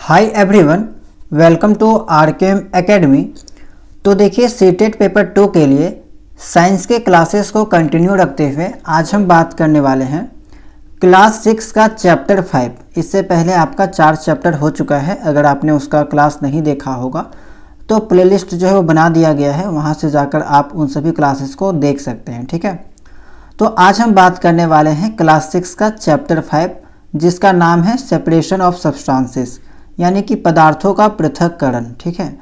Hi everyone, welcome to RKM academy. तो देखिए CTET paper 2 के लिए साइंस के क्लासेस को कंटिन्यू रखते हुए आज हम बात करने वाले हैं क्लास 6 का चैप्टर 5। इससे पहले आपका 4 चैप्टर हो चुका है। अगर आपने उसका क्लास नहीं देखा होगा तो प्लेलिस्ट जो है वो बना दिया गया है, वहाँ से जाकर आप उन सभी क्लासेस को देख सकते हैं। ठीक है, तो आज हम बात करने वाले हैं क्लास 6 का चैप्टर 5, जिसका नाम है सेपरेशन ऑफ सब्सटेंसेस, यानी कि पदार्थों का पृथक्करण। ठीक है,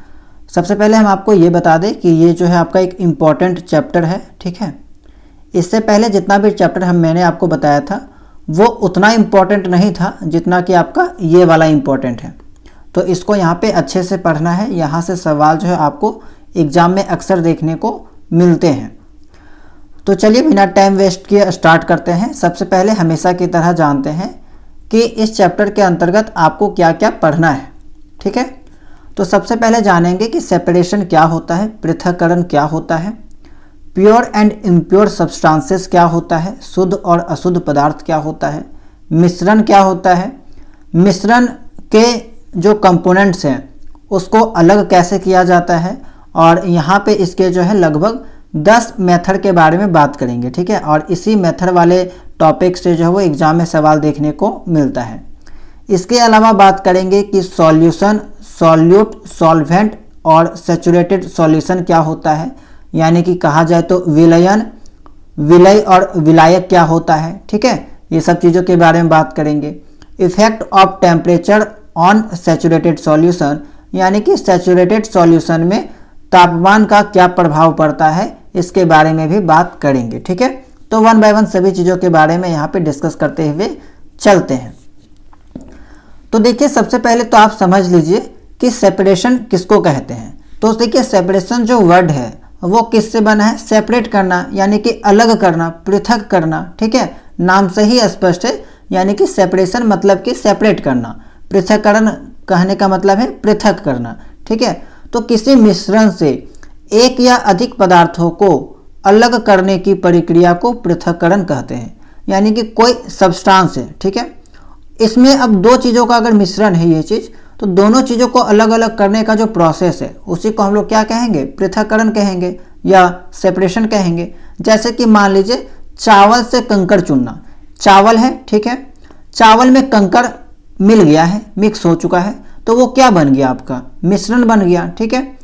सबसे पहले हम आपको ये बता दें कि ये जो है आपका एक इम्पॉर्टेंट चैप्टर है। ठीक है, इससे पहले जितना भी चैप्टर मैंने आपको बताया था वो उतना इम्पॉर्टेंट नहीं था जितना कि आपका ये वाला इम्पॉर्टेंट है। तो इसको यहाँ पे अच्छे से पढ़ना है। यहाँ से सवाल जो है आपको एग्ज़ाम में अक्सर देखने को मिलते हैं। तो चलिए बिना टाइम वेस्ट किए स्टार्ट करते हैं। सबसे पहले हमेशा की तरह जानते हैं कि इस चैप्टर के अंतर्गत आपको क्या क्या पढ़ना है। ठीक है, तो सबसे पहले जानेंगे कि सेपरेशन क्या होता है, पृथक्करण क्या होता है, प्योर एंड इम्प्योर सब्सटेंसेस क्या होता है, शुद्ध और अशुद्ध पदार्थ क्या होता है, मिश्रण क्या होता है, मिश्रण के जो कंपोनेंट्स हैं उसको अलग कैसे किया जाता है, और यहाँ पे इसके जो है लगभग 10 मेथड के बारे में बात करेंगे। ठीक है, और इसी मेथड वाले टॉपिक से जो है वो एग्जाम में सवाल देखने को मिलता है। इसके अलावा बात करेंगे कि सॉल्यूशन, सॉल्यूट, सॉल्वेंट और सैचुरेटेड सॉल्यूशन क्या होता है, यानी कि कहा जाए तो विलयन, विलय और विलायक क्या होता है। ठीक है, ये सब चीज़ों के बारे में बात करेंगे। Effect of temperature on saturated solution, यानी कि सैचुरेटेड सॉल्यूशन में तापमान का क्या प्रभाव पड़ता है, इसके बारे में भी बात करेंगे। ठीक है, तो वन बाय वन सभी चीज़ों के बारे में यहाँ पे डिस्कस करते हुए चलते हैं। तो देखिए सबसे पहले तो आप समझ लीजिए कि सेपरेशन किसको कहते हैं। तो देखिए सेपरेशन जो वर्ड है वो किससे बना है, सेपरेट करना, यानी कि अलग करना, पृथक करना। ठीक है, नाम से ही स्पष्ट है, यानी कि सेपरेशन मतलब कि सेपरेट करना, पृथक्करण कहने का मतलब है पृथक करना। ठीक है, तो किसी मिश्रण से एक या अधिक पदार्थों को अलग करने की प्रक्रिया को पृथक्करण कहते हैं, यानी कि कोई सब्सटेंस है। ठीक है, इसमें अब दो चीज़ों का अगर मिश्रण है ये चीज़, तो दोनों चीज़ों को अलग अलग करने का जो प्रोसेस है उसी को हम लोग क्या कहेंगे, पृथक्करण कहेंगे या सेपरेशन कहेंगे। जैसे कि मान लीजिए चावल से कंकड़ चुनना। चावल है, ठीक है, चावल में कंकड़ मिल गया है, मिक्स हो चुका है, तो वो क्या बन गया, आपका मिश्रण बन गया। ठीक है,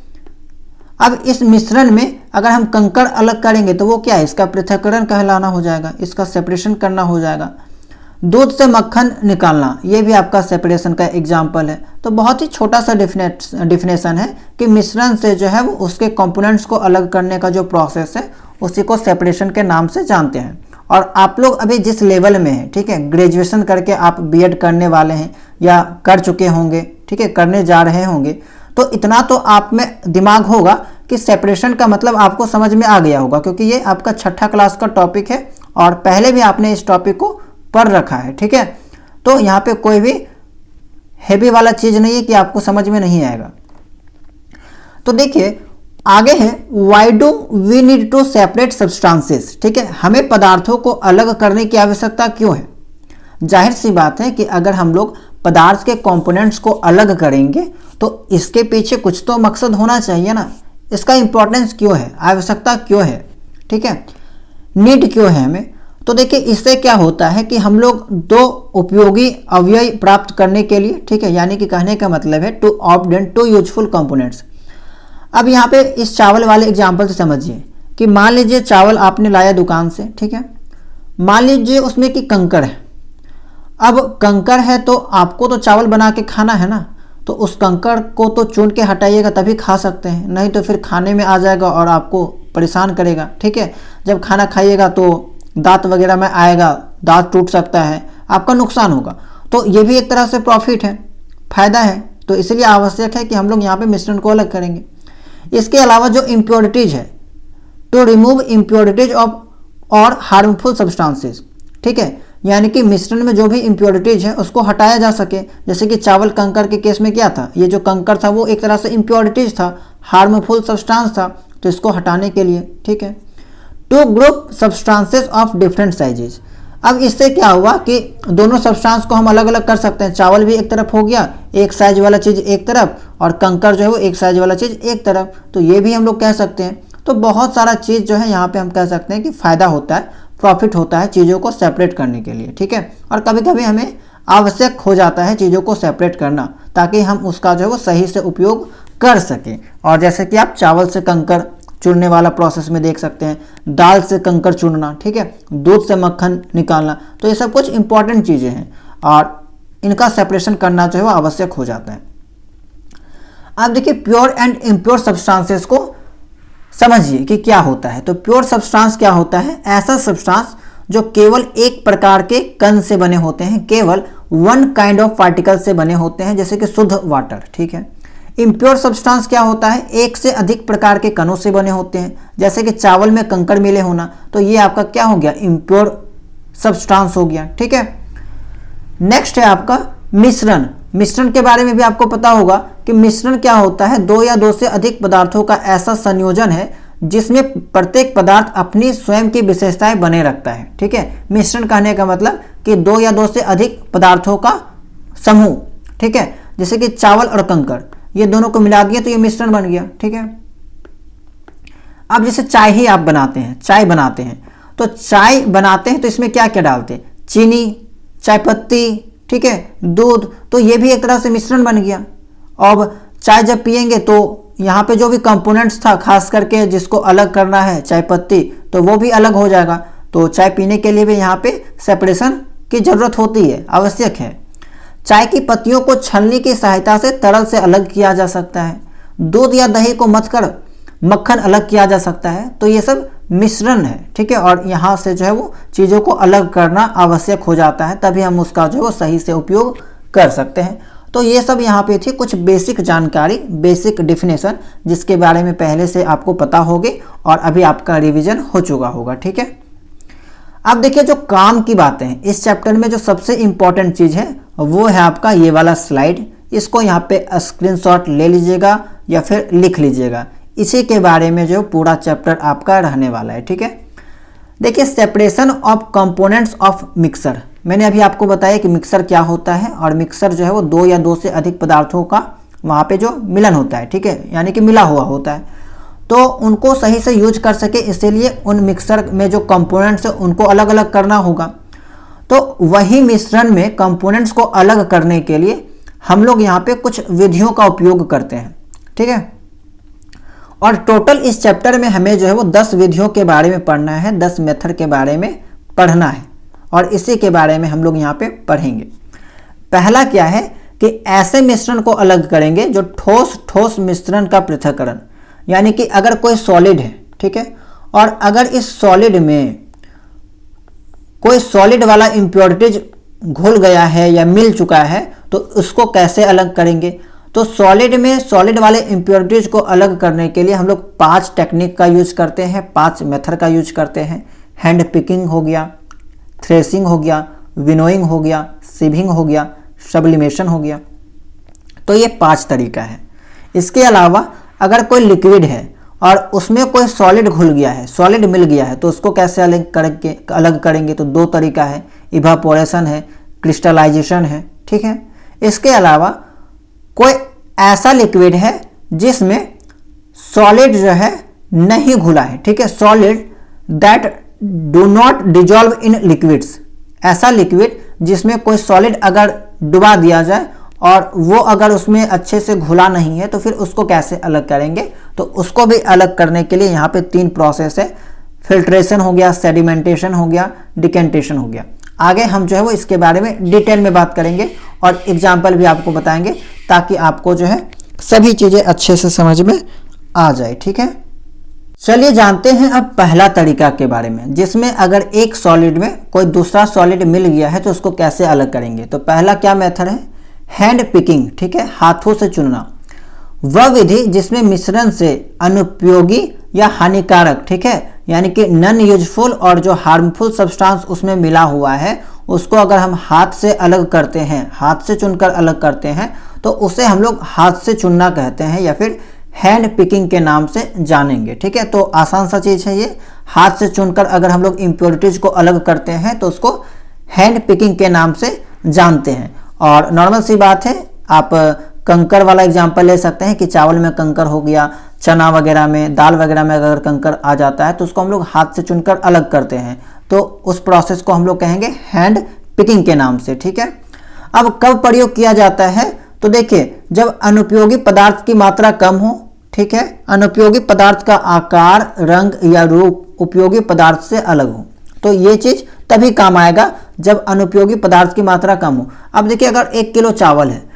अब इस मिश्रण में अगर हम कंकड़ अलग करेंगे तो वो क्या है, इसका पृथक्करण कहलाना हो जाएगा, इसका सेपरेशन करना हो जाएगा। दूध से मक्खन निकालना, ये भी आपका सेपरेशन का एग्जाम्पल है। तो बहुत ही छोटा सा डिफिनेशन है कि मिश्रण से जो है वो उसके कंपोनेंट्स को अलग करने का जो प्रोसेस है उसी को सेपरेशन के नाम से जानते हैं। और आप लोग अभी जिस लेवल में हैं, ठीक है, ग्रेजुएशन करके आप बीएड करने वाले हैं या कर चुके होंगे, ठीक है, करने जा रहे होंगे, तो इतना तो आप में दिमाग होगा कि सेपरेशन का मतलब आपको समझ में आ गया होगा, क्योंकि ये आपका 6ठा क्लास का टॉपिक है और पहले भी आपने इस टॉपिक को पढ़ रखा है। ठीक है, तो यहाँ पे कोई भी हेवी वाला चीज़ नहीं है कि आपको समझ में नहीं आएगा। तो देखिए आगे है, why do we need to separate substances. ठीक है, हमें पदार्थों को अलग करने की आवश्यकता क्यों है। जाहिर सी बात है कि अगर हम लोग पदार्थ के कंपोनेंट्स को अलग करेंगे तो इसके पीछे कुछ तो मकसद होना चाहिए ना, इसका इंपॉर्टेंस क्यों है, आवश्यकता क्यों है। ठीक है, नीड क्यों है हमें। तो देखिए इससे क्या होता है कि हम लोग दो उपयोगी अवयव प्राप्त करने के लिए, ठीक है, यानी कि कहने का मतलब है to obtain two useful components. अब यहाँ पे इस चावल वाले एग्जाम्पल से समझिए कि मान लीजिए चावल आपने लाया दुकान से, ठीक है, मान लीजिए उसमें कि कंकड़ है। अब कंकड़ है तो आपको तो चावल बना के खाना है ना, तो उस कंकड़ को तो चून के हटाइएगा तभी खा सकते हैं, नहीं तो फिर खाने में आ जाएगा और आपको परेशान करेगा। ठीक है, जब खाना खाइएगा तो दांत वगैरह में आएगा, दांत टूट सकता है, आपका नुकसान होगा। तो ये भी एक तरह से प्रॉफिट है, फायदा है। तो इसलिए आवश्यक है कि हम लोग यहाँ पे मिश्रण को अलग करेंगे। इसके अलावा जो इम्प्योरिटीज है, टू रिमूव इम्प्योरिटीज ऑफ और हार्मफुल सब्सटेंसेस। ठीक है, यानी कि मिश्रण में जो भी इम्प्योरिटीज है उसको हटाया जा सके। जैसे कि चावल कंकड़ के केस में क्या था, ये जो कंकड़ था वो एक तरह से इम्प्योरिटीज था, हार्मफुल सब्सटेंस था, तो इसको हटाने के लिए। ठीक है, to group substances of different sizes. अब इससे क्या हुआ कि दोनों सब्सटेंस को हम अलग अलग कर सकते हैं। चावल भी एक तरफ हो गया, एक साइज वाला चीज़ एक तरफ, और कंकर जो है वो एक साइज वाला चीज़ एक तरफ, तो ये भी हम लोग कह सकते हैं। तो बहुत सारा चीज़ जो है यहाँ पे हम कह सकते हैं कि फ़ायदा होता है, प्रॉफिट होता है चीज़ों को सेपरेट करने के लिए, ठीक है। और कभी कभी हमें आवश्यक हो जाता है चीज़ों को सेपरेट करना, ताकि हम उसका जो है वो सही से उपयोग कर सकें। और जैसे कि आप चावल से कंकर चुनने वाला प्रोसेस में देख सकते हैं, दाल से कंकर चुनना, ठीक है, दूध से मक्खन निकालना, तो ये सब कुछ इंपॉर्टेंट चीज़ें हैं और इनका सेपरेशन करना जो है वो आवश्यक हो जाता है। अब देखिए प्योर एंड इम्प्योर सब्सटेंसेस को समझिए कि क्या होता है। तो प्योर सब्सटेंस क्या होता है? ऐसा सब्सटेंस जो केवल एक प्रकार के कण से बने होते हैं, केवल वन काइंड ऑफ पार्टिकल से बने होते हैं, जैसे कि शुद्ध वाटर, ठीक है। इम्प्योर सब्सटेंस क्या होता है? एक से अधिक प्रकार के कणों से बने होते हैं, जैसे कि चावल में कंकड़ मिले होना, तो ये आपका क्या हो गया? इम्प्योर सब्सटेंस हो गया, ठीक है। नेक्स्ट है आपका मिश्रण। मिश्रण के बारे में भी आपको पता होगा कि मिश्रण क्या होता है? दो या दो से अधिक पदार्थों का ऐसा संयोजन है जिसमें प्रत्येक पदार्थ अपनी स्वयं की विशेषताएं बने रखता है, ठीक है। मिश्रण कहने का मतलब कि दो या दो से अधिक पदार्थों का समूह, ठीक है। जैसे कि चावल और कंकड़, ये दोनों को मिला दिया तो ये मिश्रण बन गया, ठीक है। अब जैसे चाय ही आप बनाते हैं, चाय बनाते हैं, तो चाय बनाते हैं तो इसमें क्या क्या डालते हैं? चीनी, चाय पत्ती, ठीक है, दूध, तो ये भी एक तरह से मिश्रण बन गया। अब चाय जब पियेंगे तो यहाँ पे जो भी कंपोनेंट्स था, खास करके जिसको अलग करना है चाय पत्ती, तो वो भी अलग हो जाएगा। तो चाय पीने के लिए भी यहाँ पे सेपरेशन की जरूरत होती है, आवश्यक है। चाय की पत्तियों को छलनी की सहायता से तरल से अलग किया जा सकता है। दूध या दही को मथकर मक्खन अलग किया जा सकता है। तो ये सब मिश्रण है, ठीक है। और यहाँ से जो है वो चीज़ों को अलग करना आवश्यक हो जाता है, तभी हम उसका जो है वो सही से उपयोग कर सकते हैं। तो ये सब यहाँ पे थी कुछ बेसिक जानकारी, बेसिक डिफिनेशन, जिसके बारे में पहले से आपको पता होगी और अभी आपका रिवीजन हो चुका होगा, ठीक है। अब देखिए जो काम की बातें हैं इस चैप्टर में, जो सबसे इंपॉर्टेंट चीज़ है वो है आपका ये वाला स्लाइड। इसको यहाँ पे स्क्रीनशॉट ले लीजिएगा या फिर लिख लीजिएगा। इसी के बारे में जो पूरा चैप्टर आपका रहने वाला है, ठीक है। देखिए separation of components of mixer. मैंने अभी आपको बताया कि मिक्सर क्या होता है, और मिक्सर जो है वो दो या दो से अधिक पदार्थों का वहाँ पे जो मिलन होता है, ठीक है, यानी कि मिला हुआ होता है। तो उनको सही से यूज कर सके इसलिए उन मिक्सर में जो कंपोनेंट्स है उनको अलग अलग करना होगा। तो वही मिश्रण में कंपोनेंट्स को अलग करने के लिए हम लोग यहाँ पे कुछ विधियों का उपयोग करते हैं, ठीक है। और टोटल इस चैप्टर में हमें जो है वो 10 विधियों के बारे में पढ़ना है, 10 मेथड के बारे में पढ़ना है, और इसी के बारे में हम लोग यहाँ पे पढ़ेंगे। पहला क्या है कि ऐसे मिश्रण को अलग करेंगे जो ठोस ठोस मिश्रण का पृथक्करण, यानी कि अगर कोई सॉलिड है, ठीक है, और अगर इस सॉलिड में कोई सॉलिड वाला इम्प्योरिटीज घुल गया है या मिल चुका है तो उसको कैसे अलग करेंगे। तो सॉलिड में सॉलिड वाले इम्प्योरिटीज को अलग करने के लिए हम लोग 5 टेक्निक का यूज करते हैं, 5 मेथड का यूज करते हैं। हैंड पिकिंग हो गया, थ्रेसिंग हो गया, विनोइंग हो गया, सिविंग हो गया, सब्लिमेशन हो गया। तो ये 5 तरीका है। इसके अलावा अगर कोई लिक्विड है और उसमें कोई सॉलिड घुल गया है, सॉलिड मिल गया है, तो उसको कैसे अलग करेंगे। तो 2 तरीका है, इवापोरेशन है, क्रिस्टलाइजेशन है, ठीक है। इसके अलावा कोई ऐसा लिक्विड है जिसमें सॉलिड जो है नहीं घुला है, ठीक है, solid that do not dissolve in liquids. ऐसा लिक्विड जिसमें कोई सॉलिड अगर डुबा दिया जाए और वो अगर उसमें अच्छे से घुला नहीं है तो फिर उसको कैसे अलग करेंगे। तो उसको भी अलग करने के लिए यहाँ पे 3 प्रोसेस है, फिल्ट्रेशन हो गया, सेडिमेंटेशन हो गया, डिकेंटेशन हो गया। आगे हम जो है वो इसके बारे में डिटेल में बात करेंगे और एग्जाम्पल भी आपको बताएंगे, ताकि आपको जो है सभी चीज़ें अच्छे से समझ में आ जाए, ठीक है। चलिए जानते हैं अब पहला तरीका के बारे में, जिसमें अगर एक सॉलिड में कोई दूसरा सॉलिड मिल गया है तो उसको कैसे अलग करेंगे। तो पहला क्या मेथड है? हैंड पिकिंग, ठीक है, हाथों से चुनना। वह विधि जिसमें मिश्रण से अनुपयोगी या हानिकारक, ठीक है, यानी कि नॉन यूजफुल और जो हार्मफुल सब्सटेंस उसमें मिला हुआ है उसको अगर हम हाथ से अलग करते हैं, हाथ से चुनकर अलग करते हैं, तो उसे हम लोग हाथ से चुनना कहते हैं या फिर हैंड पिकिंग के नाम से जानेंगे, ठीक है। तो आसान सा चीज़ है ये, हाथ से चुनकर अगर हम लोग इम्प्योरिटीज को अलग करते हैं तो उसको हैंड पिकिंग के नाम से जानते हैं। और नॉर्मल सी बात है, आप कंकर वाला एग्जांपल ले सकते हैं कि चावल में कंकर हो गया, चना वगैरह में, दाल वगैरह में अगर कंकर आ जाता है तो उसको हम लोग हाथ से चुनकर अलग करते हैं, तो उस प्रोसेस को हम लोग कहेंगे हैंड पिकिंग के नाम से। ठीक है, अब कब प्रयोग किया जाता है, तो देखिए जब अनुपयोगी पदार्थ की मात्रा कम हो, ठीक है, अनुपयोगी पदार्थ का आकार, रंग या रूप उपयोगी पदार्थ से अलग हो, तो ये चीज तभी काम आएगा जब अनुपयोगी पदार्थ की मात्रा कम हो। अब देखिए अगर 1 किलो चावल है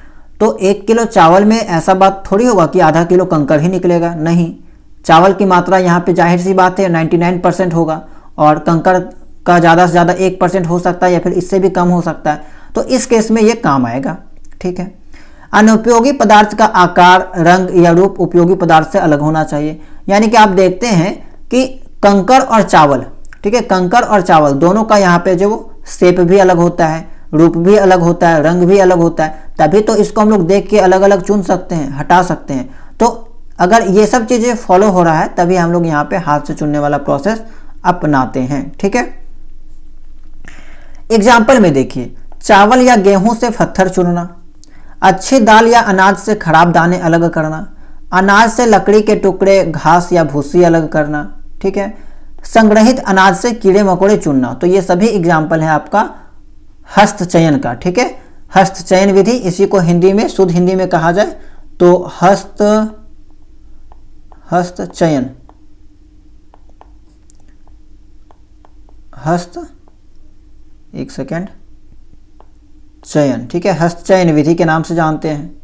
तो 1 किलो चावल में ऐसा बात थोड़ी होगा कि आधा किलो कंकर ही निकलेगा, नहीं, चावल की मात्रा यहाँ पे जाहिर सी बात है 99% होगा और कंकर का ज़्यादा से ज़्यादा 1% हो सकता है या फिर इससे भी कम हो सकता है, तो इस केस में ये काम आएगा। ठीक है, अनुपयोगी पदार्थ का आकार, रंग या रूप उपयोगी पदार्थ से अलग होना चाहिए। यानी कि आप देखते हैं कि कंकर और चावल, ठीक है, कंकर और चावल दोनों का यहाँ पे जो शेप भी अलग होता है, रूप भी अलग होता है, रंग भी अलग होता है, तभी तो इसको हम लोग देख के अलग अलग चुन सकते हैं, हटा सकते हैं। तो अगर ये सब चीज़ें फॉलो हो रहा है तभी हम लोग यहाँ पे हाथ से चुनने वाला प्रोसेस अपनाते हैं। ठीक है, एग्जाम्पल में देखिए, चावल या गेहूं से पत्थर चुनना, अच्छी दाल या अनाज से खराब दाने अलग करना, अनाज से लकड़ी के टुकड़े, घास या भूसी अलग करना, ठीक है, संग्रहित अनाज से कीड़े मकोड़े चुनना। तो ये सभी एग्जाम्पल है आपका हस्त चयन का। ठीक है, हस्त चयन विधि, इसी को हिंदी में, शुद्ध हिंदी में कहा जाए तो हस्त चयन, हस्त, एक सेकेंड, चयन। ठीक है, हस्त चयन विधि के नाम से जानते हैं।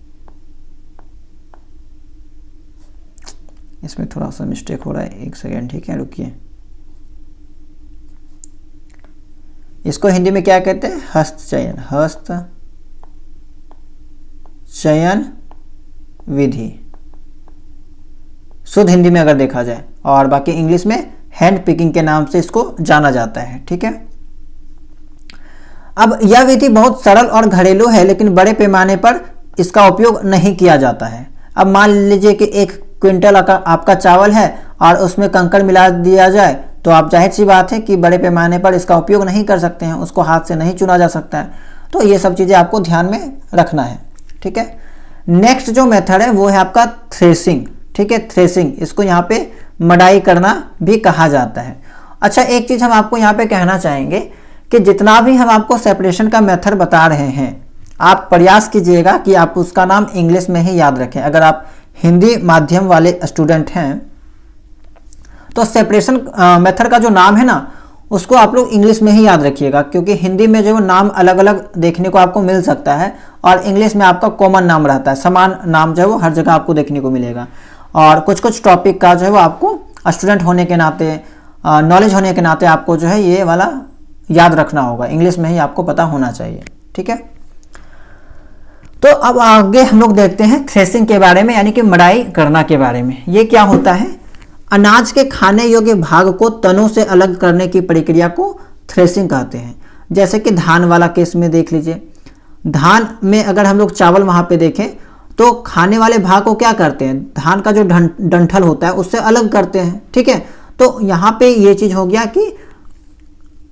इसमें थोड़ा सा मिस्टेक हो रहा है, एक सेकेंड, ठीक है, रुकिए। इसको हिंदी में क्या कहते हैं, हस्त चयन, हस्त चयन विधि, शुद्ध हिंदी में अगर देखा जाए, और बाकी इंग्लिश में हैंड पिकिंग के नाम से इसको जाना जाता है। ठीक है, अब यह विधि बहुत सरल और घरेलू है, लेकिन बड़े पैमाने पर इसका उपयोग नहीं किया जाता है। अब मान लीजिए कि 1 क्विंटल आपका चावल है और उसमें कंकड़ मिला दिया जाए, तो आप जाहिर सी बात है कि बड़े पैमाने पर इसका उपयोग नहीं कर सकते हैं, उसको हाथ से नहीं चुना जा सकता है। तो ये सब चीज़ें आपको ध्यान में रखना है। ठीक है, नेक्स्ट जो मेथड है वो है आपका थ्रेसिंग। ठीक है, थ्रेसिंग, इसको यहाँ पे मडाई करना भी कहा जाता है। अच्छा, एक चीज़ हम आपको यहाँ पे कहना चाहेंगे कि जितना भी हम आपको सेपरेशन का मेथड बता रहे हैं, आप प्रयास कीजिएगा कि आप उसका नाम इंग्लिश में ही याद रखें। अगर आप हिंदी माध्यम वाले स्टूडेंट हैं तो सेपरेशन मेथड का जो नाम है ना, उसको आप लोग इंग्लिश में ही याद रखिएगा, क्योंकि हिंदी में जो नाम अलग अलग देखने को आपको मिल सकता है और इंग्लिश में आपका कॉमन नाम रहता है, समान नाम जो है वो हर जगह आपको देखने को मिलेगा। और कुछ कुछ टॉपिक का जो है वो आपको स्टूडेंट होने के नाते, नॉलेज होने के नाते आपको जो है ये वाला याद रखना होगा, इंग्लिश में ही आपको पता होना चाहिए। ठीक है, तो अब आगे हम लोग देखते हैं थ्रेसिंग के बारे में, यानी कि मड़ाई करना के बारे में। ये क्या होता है, अनाज के खाने योग्य भाग को तनों से अलग करने की प्रक्रिया को थ्रेसिंग कहते हैं। जैसे कि धान वाला केस में देख लीजिए, धान में अगर हम लोग चावल वहाँ पे देखें तो खाने वाले भाग को क्या करते हैं, धान का जो डंठल होता है उससे अलग करते हैं। ठीक है, तो यहाँ पे ये चीज़ हो गया कि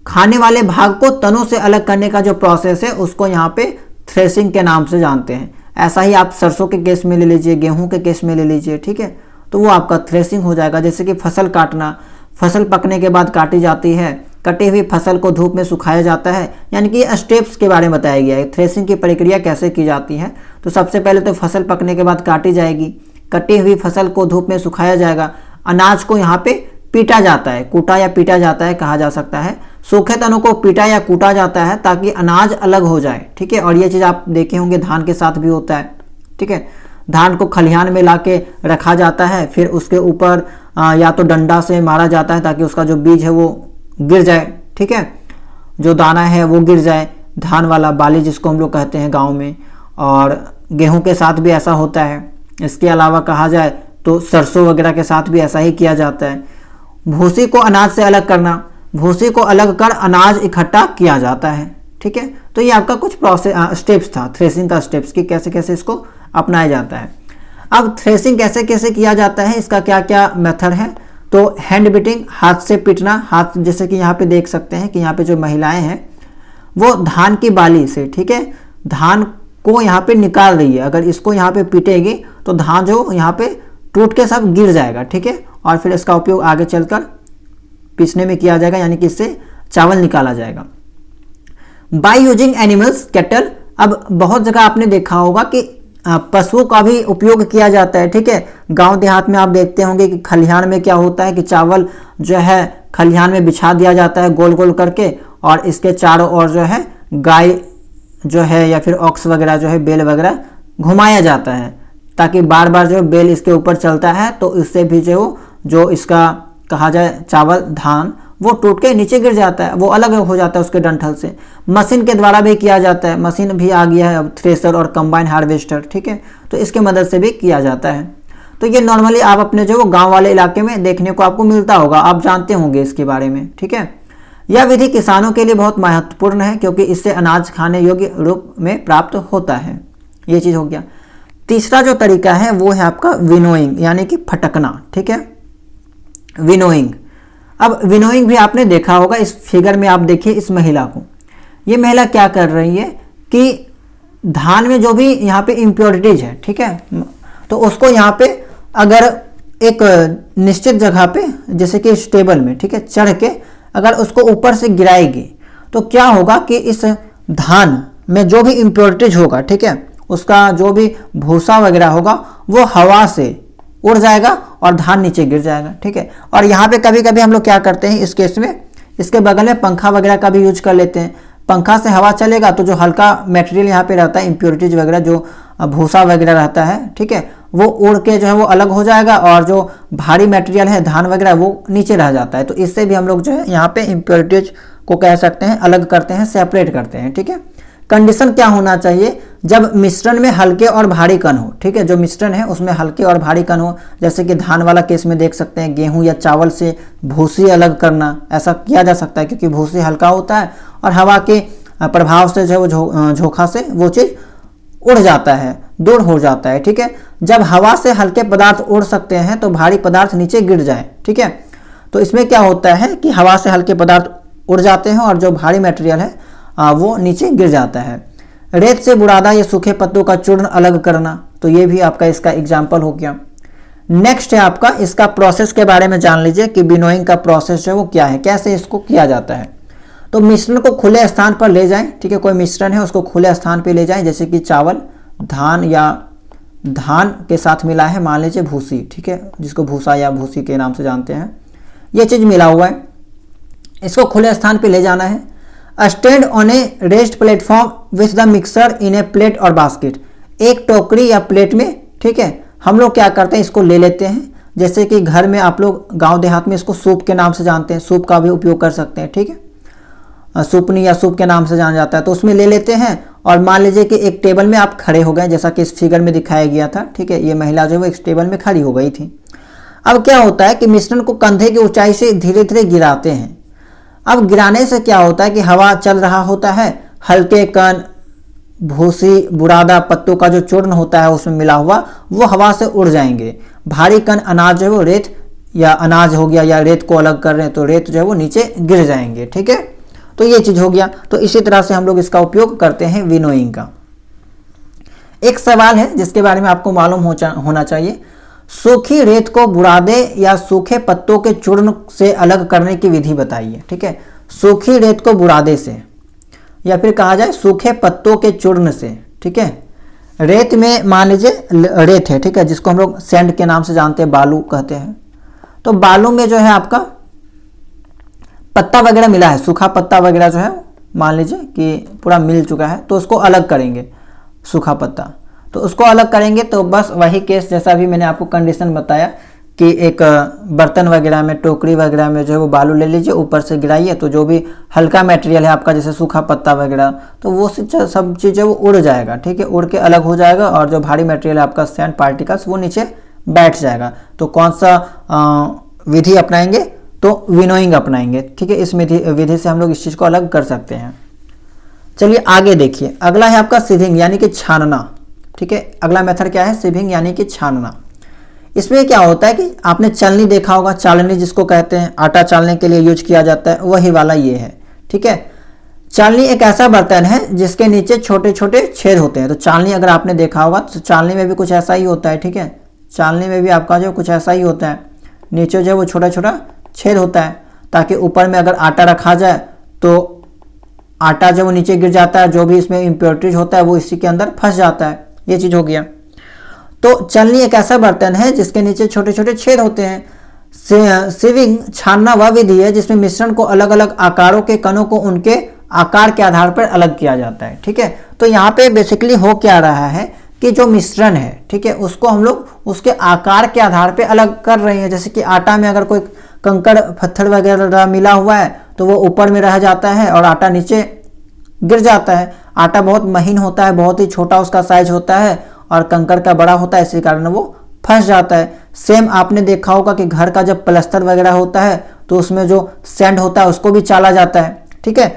खाने वाले भाग को तनों से अलग करने का जो प्रोसेस है उसको यहाँ पे थ्रेसिंग के नाम से जानते हैं। ऐसा ही आप सरसों के केस में ले लीजिए, गेहूं के केस में ले लीजिए। ठीक है, तो वो आपका थ्रेसिंग हो जाएगा। जैसे कि फसल काटना, फसल पकने के बाद काटी जाती है, कटी हुई फसल को धूप में सुखाया जाता है, यानी कि स्टेप्स के बारे में बताया गया है थ्रेसिंग की प्रक्रिया कैसे की जाती है। तो सबसे पहले तो फसल पकने के बाद काटी जाएगी, कटी हुई फसल को धूप में सुखाया जाएगा, अनाज को यहाँ पे पीटा जाता है, कूटा या पीटा जाता है कहा जा सकता है, सूखे तनों को पीटा या कूटा जाता है ताकि अनाज अलग हो जाए। ठीक है, और ये चीज़ आप देखे होंगे धान के साथ भी होता है। ठीक है, धान को खलिहान में लाके रखा जाता है, फिर उसके ऊपर या तो डंडा से मारा जाता है ताकि उसका जो बीज है वो गिर जाए। ठीक है, जो दाना है वो गिर जाए, धान वाला बाली जिसको हम लोग कहते हैं गाँव में। और गेहूँ के साथ भी ऐसा होता है। इसके अलावा कहा जाए तो सरसों वगैरह के साथ भी ऐसा ही किया जाता है। भूसी को अनाज से अलग करना, भूसी को अलग कर अनाज इकट्ठा किया जाता है। ठीक है, तो ये आपका कुछ प्रोसेस स्टेप्स था थ्रेसिंग का, स्टेप्स की कैसे कैसे इसको अपनाया जाता है। अब थ्रेसिंग कैसे कैसे किया जाता है, इसका क्या क्या मेथड है, तो हैंड बीटिंग, हाथ से पीटना, हाथ जैसे कि यहाँ पे देख सकते हैं कि यहाँ पे जो महिलाएं हैं वो धान की बाली से, ठीक है, धान को यहाँ पे निकाल रही है। अगर इसको यहाँ पे पीटेगी तो धान जो यहाँ पे टूट के सब गिर जाएगा, ठीक है, और फिर इसका उपयोग आगे चलकर पीसने में किया जाएगा, यानी कि इससे चावल निकाला जाएगा। बाय यूजिंग एनिमल्स कैटल, अब बहुत जगह आपने देखा होगा कि पशुओं का भी उपयोग किया जाता है, ठीक है। गांव देहात में आप देखते होंगे कि खलिहान में क्या होता है कि चावल जो है खलिहान में बिछा दिया जाता है गोल गोल करके, और इसके चारों ओर जो है गाय जो है या फिर ऑक्स वगैरह जो है बैल वगैरह घुमाया जाता है, ताकि बार बार जो बैल इसके ऊपर चलता है तो इससे भी जो इसका कहा जाए चावल धान वो टूट के नीचे गिर जाता है, वो अलग हो जाता है उसके डंठल से। मशीन के द्वारा भी किया जाता है, मशीन भी आ गया है अब, थ्रेसर और कंबाइन हार्वेस्टर, ठीक है, तो इसके मदद से भी किया जाता है। तो ये नॉर्मली आप अपने जो गांव वाले इलाके में देखने को आपको मिलता होगा, आप जानते होंगे इसके बारे में, ठीक है। यह विधि किसानों के लिए बहुत महत्वपूर्ण है क्योंकि इससे अनाज खाने योग्य रूप में प्राप्त होता है। ये चीज़ हो गया। तीसरा जो तरीका है वो है आपका विनोइंग, यानी कि फटकना, ठीक है, विनोइंग। अब विनोइंग भी आपने देखा होगा, इस फिगर में आप देखिए इस महिला को, ये महिला क्या कर रही है कि धान में जो भी यहाँ पे इम्प्योरिटीज है, ठीक है, तो उसको यहाँ पे अगर एक निश्चित जगह पे जैसे कि इस टेबल में, ठीक है, चढ़ के अगर उसको ऊपर से गिराएगी तो क्या होगा कि इस धान में जो भी इम्प्योरिटीज होगा, ठीक है, उसका जो भी भूसा वगैरह होगा वो हवा से उड़ जाएगा और धान नीचे गिर जाएगा, ठीक है। और यहाँ पे कभी कभी हम लोग क्या करते हैं इस केस में, इसके बगल में पंखा वगैरह का भी यूज कर लेते हैं। पंखा से हवा चलेगा तो जो हल्का मटेरियल यहाँ पे रहता है, इम्प्योरिटीज वगैरह जो भूसा वगैरह रहता है, ठीक है, वो उड़ के जो है वो अलग हो जाएगा, और जो भारी मटेरियल है धान वगैरह वो नीचे रह जाता है। तो इससे भी हम लोग जो है यहाँ पे इम्प्योरिटीज को कह सकते हैं अलग करते हैं, सेपरेट करते हैं, ठीक है। कंडीशन क्या होना चाहिए, जब मिश्रण में हल्के और भारी कण हो, ठीक है, जो मिश्रण है उसमें हल्के और भारी कण हो, जैसे कि धान वाला केस में देख सकते हैं गेहूं या चावल से भूसी अलग करना, ऐसा किया जा सकता है क्योंकि भूसी हल्का होता है और हवा के प्रभाव से जो है वो झोंका से वो चीज़ उड़ जाता है, दूर हो जाता है, ठीक है। जब हवा से हल्के पदार्थ उड़ सकते हैं तो भारी पदार्थ नीचे गिर जाए, ठीक है। तो इसमें क्या होता है कि हवा से हल्के पदार्थ उड़ जाते हैं और जो भारी मटेरियल है वो नीचे गिर जाता है। रेत से बुरादा या सूखे पत्तों का चूर्ण अलग करना, तो ये भी आपका इसका एग्जाम्पल हो गया। नेक्स्ट है आपका इसका प्रोसेस के बारे में जान लीजिए कि विनोइंग का प्रोसेस जो है वो क्या है, कैसे इसको किया जाता है। तो मिश्रण को खुले स्थान पर ले जाएं, ठीक है, कोई मिश्रण है उसको खुले स्थान पर ले जाएं, जैसे कि चावल, धान या धान के साथ मिला है मान लीजिए भूसी, ठीक है, जिसको भूसा या भूसी के नाम से जानते हैं, ये चीज़ मिला हुआ है, इसको खुले स्थान पर ले जाना है। Stand on A rest platform with the mixer in A plate और बास्केट, एक टोकरी या प्लेट में, ठीक है, हम लोग क्या करते हैं इसको ले लेते हैं, जैसे कि घर में आप लोग गांव देहात में इसको सूप के नाम से जानते हैं, सूप का भी उपयोग कर सकते हैं, ठीक है, सूपनी या सूप के नाम से जाना जाता है। तो उसमें ले लेते हैं और मान लीजिए कि एक टेबल में आप खड़े हो गए, जैसा कि इस फिगर में दिखाया गया था, ठीक है, ये महिला जो है वो एक टेबल में खड़ी हो गई थी। अब क्या होता है कि मिश्रण को कंधे की ऊंचाई से धीरे धीरे गिराते हैं। अब गिराने से क्या होता है कि हवा चल रहा होता है, हल्के कण भूसी बुरादा पत्तों का जो चूर्ण होता है उसमें मिला हुआ वो हवा से उड़ जाएंगे। भारी कण अनाज जो है वो रेत या अनाज हो गया या रेत को अलग कर रहे हैं तो रेत जो है वो नीचे गिर जाएंगे, ठीक है। तो ये चीज हो गया। तो इसी तरह से हम लोग इसका उपयोग करते हैं विनोइंग का। एक सवाल है जिसके बारे में आपको मालूम होना चाहिए, सूखी रेत को बुरादे या सूखे पत्तों के चूर्ण से अलग करने की विधि बताइए, ठीक है। सूखी रेत को बुरादे से या फिर कहा जाए सूखे पत्तों के चूर्ण से, ठीक है। रेत में मान लीजिए रेत है, ठीक है, जिसको हम लोग सैंड के नाम से जानते हैं, बालू कहते हैं। तो बालू में जो है आपका पत्ता वगैरह मिला है, सूखा पत्ता वगैरह जो है मान लीजिए कि पूरा मिल चुका है, तो उसको अलग करेंगे, सूखा पत्ता तो उसको अलग करेंगे। तो बस वही केस जैसा भी मैंने आपको कंडीशन बताया कि एक बर्तन वगैरह में, टोकरी वगैरह में जो है वो बालू ले लीजिए, ऊपर से गिराइए, तो जो भी हल्का मटेरियल है आपका जैसे सूखा पत्ता वगैरह, तो वो सब चीज़ें वो उड़ जाएगा, ठीक है, उड़ के अलग हो जाएगा, और जो भारी मटेरियल है आपका सैंड पार्टिकल्स वो नीचे बैठ जाएगा। तो कौन सा विधि अपनाएंगे, तो विनोइंग अपनाएंगे, ठीक है। इस विधि से हम लोग इस चीज़ को अलग कर सकते हैं। चलिए आगे देखिए, अगला है आपका सीविंग यानी कि छानना, ठीक है। अगला मेथड क्या है, सीविंग यानी कि छानना। इसमें क्या होता है कि आपने चालनी देखा होगा, चालनी जिसको कहते हैं, आटा चालने के लिए यूज किया जाता है, वही वाला ये है। ठीक है, चालनी एक ऐसा बर्तन है जिसके नीचे छोटे छोटे छेद होते हैं। तो चालनी अगर आपने देखा होगा तो चालनी में भी कुछ ऐसा ही होता है। ठीक है, चालनी में भी आपका जो कुछ ऐसा ही होता है, नीचे जो है वो छोटा छोटा छेद होता है, ताकि ऊपर में अगर आटा रखा जाए तो आटा जब वो नीचे गिर जाता है, जो भी इसमें इम्प्योरिटीज होता है वो इसी के अंदर फंस जाता है। ये चीज़ हो गया। तो चालनी एक ऐसा बर्तन है जिसके नीचे छोटे छोटे छेद होते हैं। सीविंग छानना वह विधि है जिसमें मिश्रण को अलग अलग आकारों के कणों को उनके आकार के आधार पर अलग किया जाता है। ठीक है, तो यहाँ पे बेसिकली हो क्या रहा है कि जो मिश्रण है, ठीक है, उसको हम लोग उसके आकार के आधार पे अलग कर रहे हैं। जैसे कि आटा में अगर कोई कंकड़ पत्थर वगैरह मिला हुआ है तो वो ऊपर में रह जाता है और आटा नीचे गिर जाता है। आटा बहुत महीन होता है, बहुत ही छोटा उसका साइज होता है, और कंकड़ का बड़ा होता है, इसी कारण वो फंस जाता है। सेम आपने देखा होगा कि घर का जब प्लास्टर वगैरह होता है तो उसमें जो सैंड होता है उसको भी चाला जाता है। ठीक है,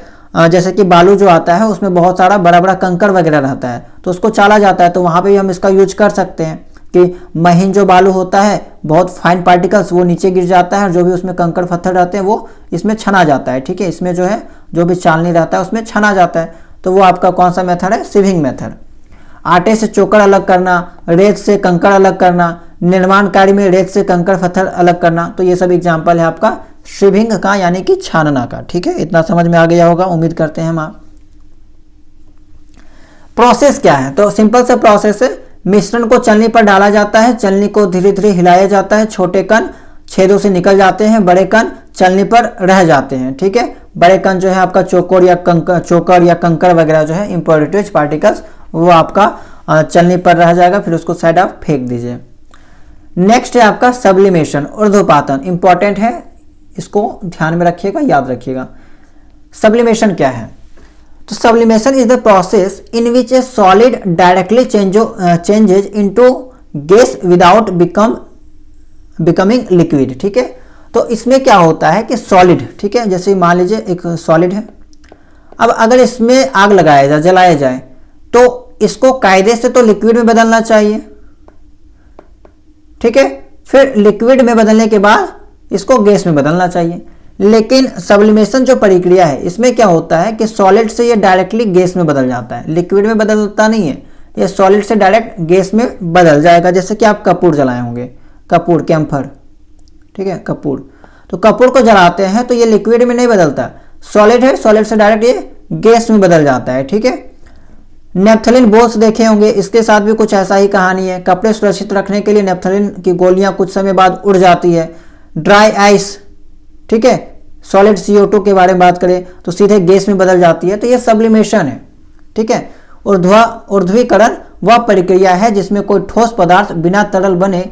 जैसे कि बालू जो आता है उसमें बहुत सारा बड़ा बड़ा कंकड़ वगैरह रहता है तो उसको चाला जाता है। तो वहाँ पे भी हम इसका यूज कर सकते हैं कि महीन जो बालू होता है, बहुत फाइन पार्टिकल्स, वो नीचे गिर जाता है और जो भी उसमें कंकड़ पत्थर रहते हैं वो इसमें छना जाता है। ठीक है, इसमें जो है जो भी चालनी रहता है उसमें छना जाता है। तो वो आपका कौन सा मेथड है? सिविंग मेथड। आटे से चोकर अलग करना, रेत से कंकड़ अलग करना, निर्माण कार्य में रेत से कंकड़ पत्थर अलग करना, तो ये सब एग्जाम्पल है आपका सिविंग का, यानी कि छानना का। ठीक है, इतना समझ में आ गया होगा, उम्मीद करते हैं हम आप। प्रोसेस क्या है? तो सिंपल से प्रोसेस है, मिश्रण को चलनी पर डाला जाता है, चलनी को धीरे धीरे हिलाया जाता है, छोटे कण छेदों से निकल जाते हैं, बड़े कण चलनी पर रह जाते हैं। ठीक है, बड़े कण जो है आपका चोकर या कंकड़ वगैरह जो है इम्प्योरिटीज पार्टिकल्स, वो आपका चलनी पर रह जाएगा, फिर उसको साइड आप फेंक दीजिए। नेक्स्ट है आपका सब्लिमेशन, ऊर्ध्वपातन। इंपॉर्टेंट है, इसको ध्यान में रखिएगा, याद रखिएगा। सब्लिमेशन क्या है? तो sublimation is the process in which A solid directly changes into gas without becoming liquid. ठीक है, तो इसमें क्या होता है कि सॉलिड, ठीक है, जैसे मान लीजिए एक सॉलिड है, अब अगर इसमें आग लगाया जाए, जलाया जाए, तो इसको कायदे से तो लिक्विड में बदलना चाहिए। ठीक है, फिर लिक्विड में बदलने के बाद इसको गैस में बदलना चाहिए। लेकिन सब्लिमेशन जो प्रक्रिया है इसमें क्या होता है कि सॉलिड से ये डायरेक्टली गैस में बदल जाता है, लिक्विड में बदलता नहीं है, ये सॉलिड से डायरेक्ट गैस में बदल जाएगा। जैसे कि आप कपूर जलाए होंगे, कपूर, कैम्फर, ठीक है, कपूर, तो कपूर को जलाते हैं तो ये लिक्विड में नहीं बदलता, सॉलिड है, सॉलिड से डायरेक्ट ये गैस में बदल जाता है। ठीक है, नेफ्थलीन बोल्स देखे होंगे, इसके साथ भी कुछ ऐसा ही कहानी है। कपड़े सुरक्षित रखने के लिए नेफ्थलीन की गोलियां कुछ समय बाद उड़ जाती है। ड्राई आइस, ठीक है, सॉलिड CO2 के बारे में बात करें तो सीधे गैस में बदल जाती है। तो ये सब्लिमेशन है। ठीक है, ऊर्ध्वीकरण वह प्रक्रिया है जिसमें कोई ठोस पदार्थ बिना तरल बने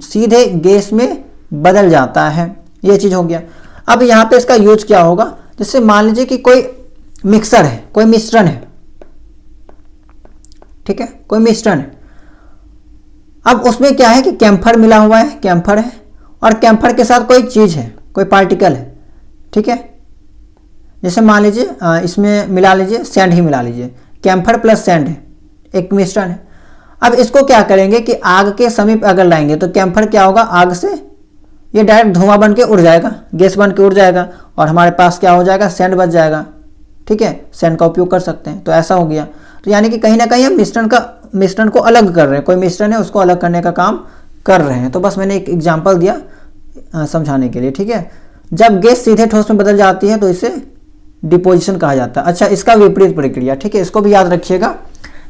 सीधे गैस में बदल जाता है। ये चीज हो गया। अब यहाँ पे इसका यूज क्या होगा? जैसे मान लीजिए कि कोई मिक्सर है, कोई मिश्रण है, ठीक है, कोई मिश्रण है। अब उसमें क्या है कि कैम्फर मिला हुआ है, कैम्फर है, और कैम्फर के साथ कोई चीज है, कोई पार्टिकल है। ठीक है, जैसे मान लीजिए इसमें मिला लीजिए, सैंड ही मिला लीजिए, कैम्फर प्लस सैंड है, एक मिश्रण है। अब इसको क्या करेंगे कि आग के समीप अगर लाएंगे तो कैम्फर क्या होगा, आग से ये डायरेक्ट धुआं बन के उड़ जाएगा, गैस बन के उड़ जाएगा, और हमारे पास क्या हो जाएगा, सैंड बच जाएगा। ठीक है, सैंड का उपयोग कर सकते हैं। तो ऐसा हो गया। तो यानी कि कहीं ना कहीं हम मिश्रण को अलग कर रहे हैं, कोई मिश्रण है उसको अलग करने का काम कर रहे हैं। तो बस मैंने एक एग्जांपल दिया समझाने के लिए। ठीक है, जब गैस सीधे ठोस में बदल जाती है तो इसे डिपोजिशन कहा जाता है। अच्छा, इसका विपरीत प्रक्रिया, ठीक है, इसको भी याद रखिएगा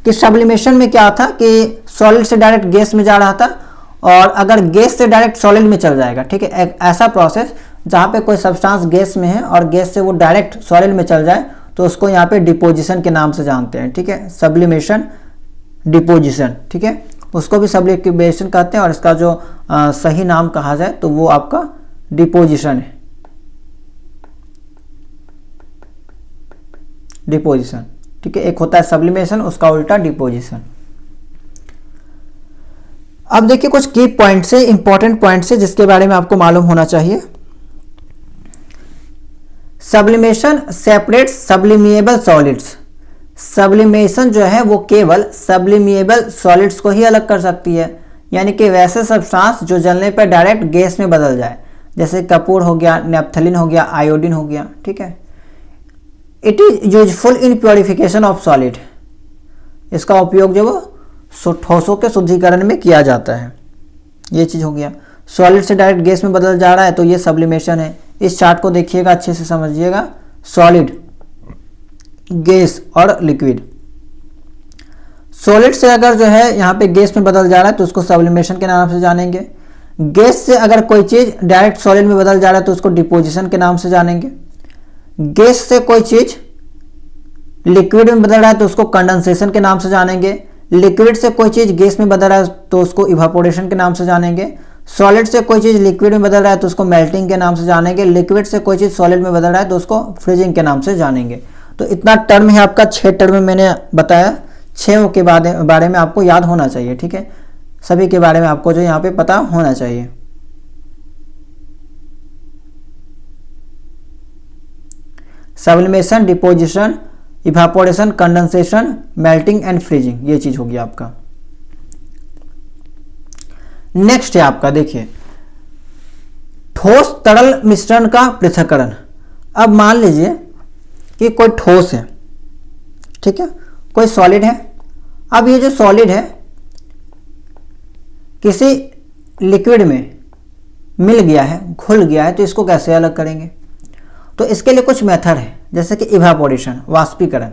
कि सब्लिमेशन में क्या था कि सॉलिड से डायरेक्ट गैस में जा रहा था, और अगर गैस से डायरेक्ट सॉलिड में चल जाएगा। ठीक है, एक ऐसा प्रोसेस जहाँ पे कोई सब्सटेंस गैस में है और गैस से वो डायरेक्ट सॉलिड में चल जाए तो उसको यहाँ पे डिपोजिशन के नाम से जानते हैं। ठीक है, सब्लिमेशन, डिपोजिशन। ठीक है, उसको भी सब्लिमेशन कहते हैं, और इसका जो सही नाम कहा जाए तो वो आपका डिपोजिशन है, डिपोजिशन। ठीक है, एक होता है सब्लिमेशन, उसका उल्टा डिपोजिशन। अब देखिए कुछ की पॉइंट्स है, इंपॉर्टेंट पॉइंट्स है जिसके बारे में आपको मालूम होना चाहिए। Sublimation separate sublimable solids. Sublimation जो है वो केवल सब्लिमिएबल सॉलिड्स को ही अलग कर सकती है, यानी कि वैसे सब्सटेंस जो जलने पर डायरेक्ट गैस में बदल जाए, जैसे कपूर हो गया, नेपथलीन हो गया, आयोडीन हो गया, ठीक है। It is useful in purification of solid, इसका उपयोग जो वो ठोसों के शुद्धिकरण में किया जाता है। ये चीज़ हो गया। सॉलिड से डायरेक्ट गैस में बदल जा रहा है तो ये सब्लिमेशन है। इस चार्ट को देखिएगा, अच्छे से समझिएगा, सॉलिड, गैस और लिक्विड। सॉलिड से अगर जो है यहाँ पे गैस में बदल जा रहा है तो उसको सब्लिमेशन के नाम से जानेंगे। गैस से अगर कोई चीज़ डायरेक्ट सॉलिड में बदल जा रहा है तो उसको डिपोजिशन के नाम से जानेंगे। गैस से कोई चीज़ लिक्विड में बदल रहा है तो उसको कंडेंसेशन के नाम से जानेंगे। लिक्विड से कोई चीज़ गैस में बदल रहा है तो उसको इवापोरेशन के नाम से जानेंगे। सॉलिड से कोई चीज़ लिक्विड में बदल रहा है तो उसको मेल्टिंग के नाम से जानेंगे। लिक्विड से कोई चीज़ सॉलिड में बदल रहा है तो उसको फ्रीजिंग के नाम से जानेंगे। तो इतना टर्म है आपका, 6 टर्म मैंने बताया, 6 के बारे में आपको याद होना चाहिए, ठीक है। सभी के बारे में आपको जो यहाँ पे पता होना चाहिए। Sublimation, deposition, evaporation, condensation, melting and freezing, ये चीज होगी आपका। नेक्स्ट है आपका, देखिए, ठोस तरल मिश्रण का पृथक्करण। अब मान लीजिए कि कोई ठोस है, ठीक है, कोई सॉलिड है। अब ये जो सॉलिड है किसी लिक्विड में मिल गया है, घुल गया है, तो इसको कैसे अलग करेंगे? तो इसके लिए कुछ मेथड है, जैसे कि इवापोरेशन, वाष्पीकरण,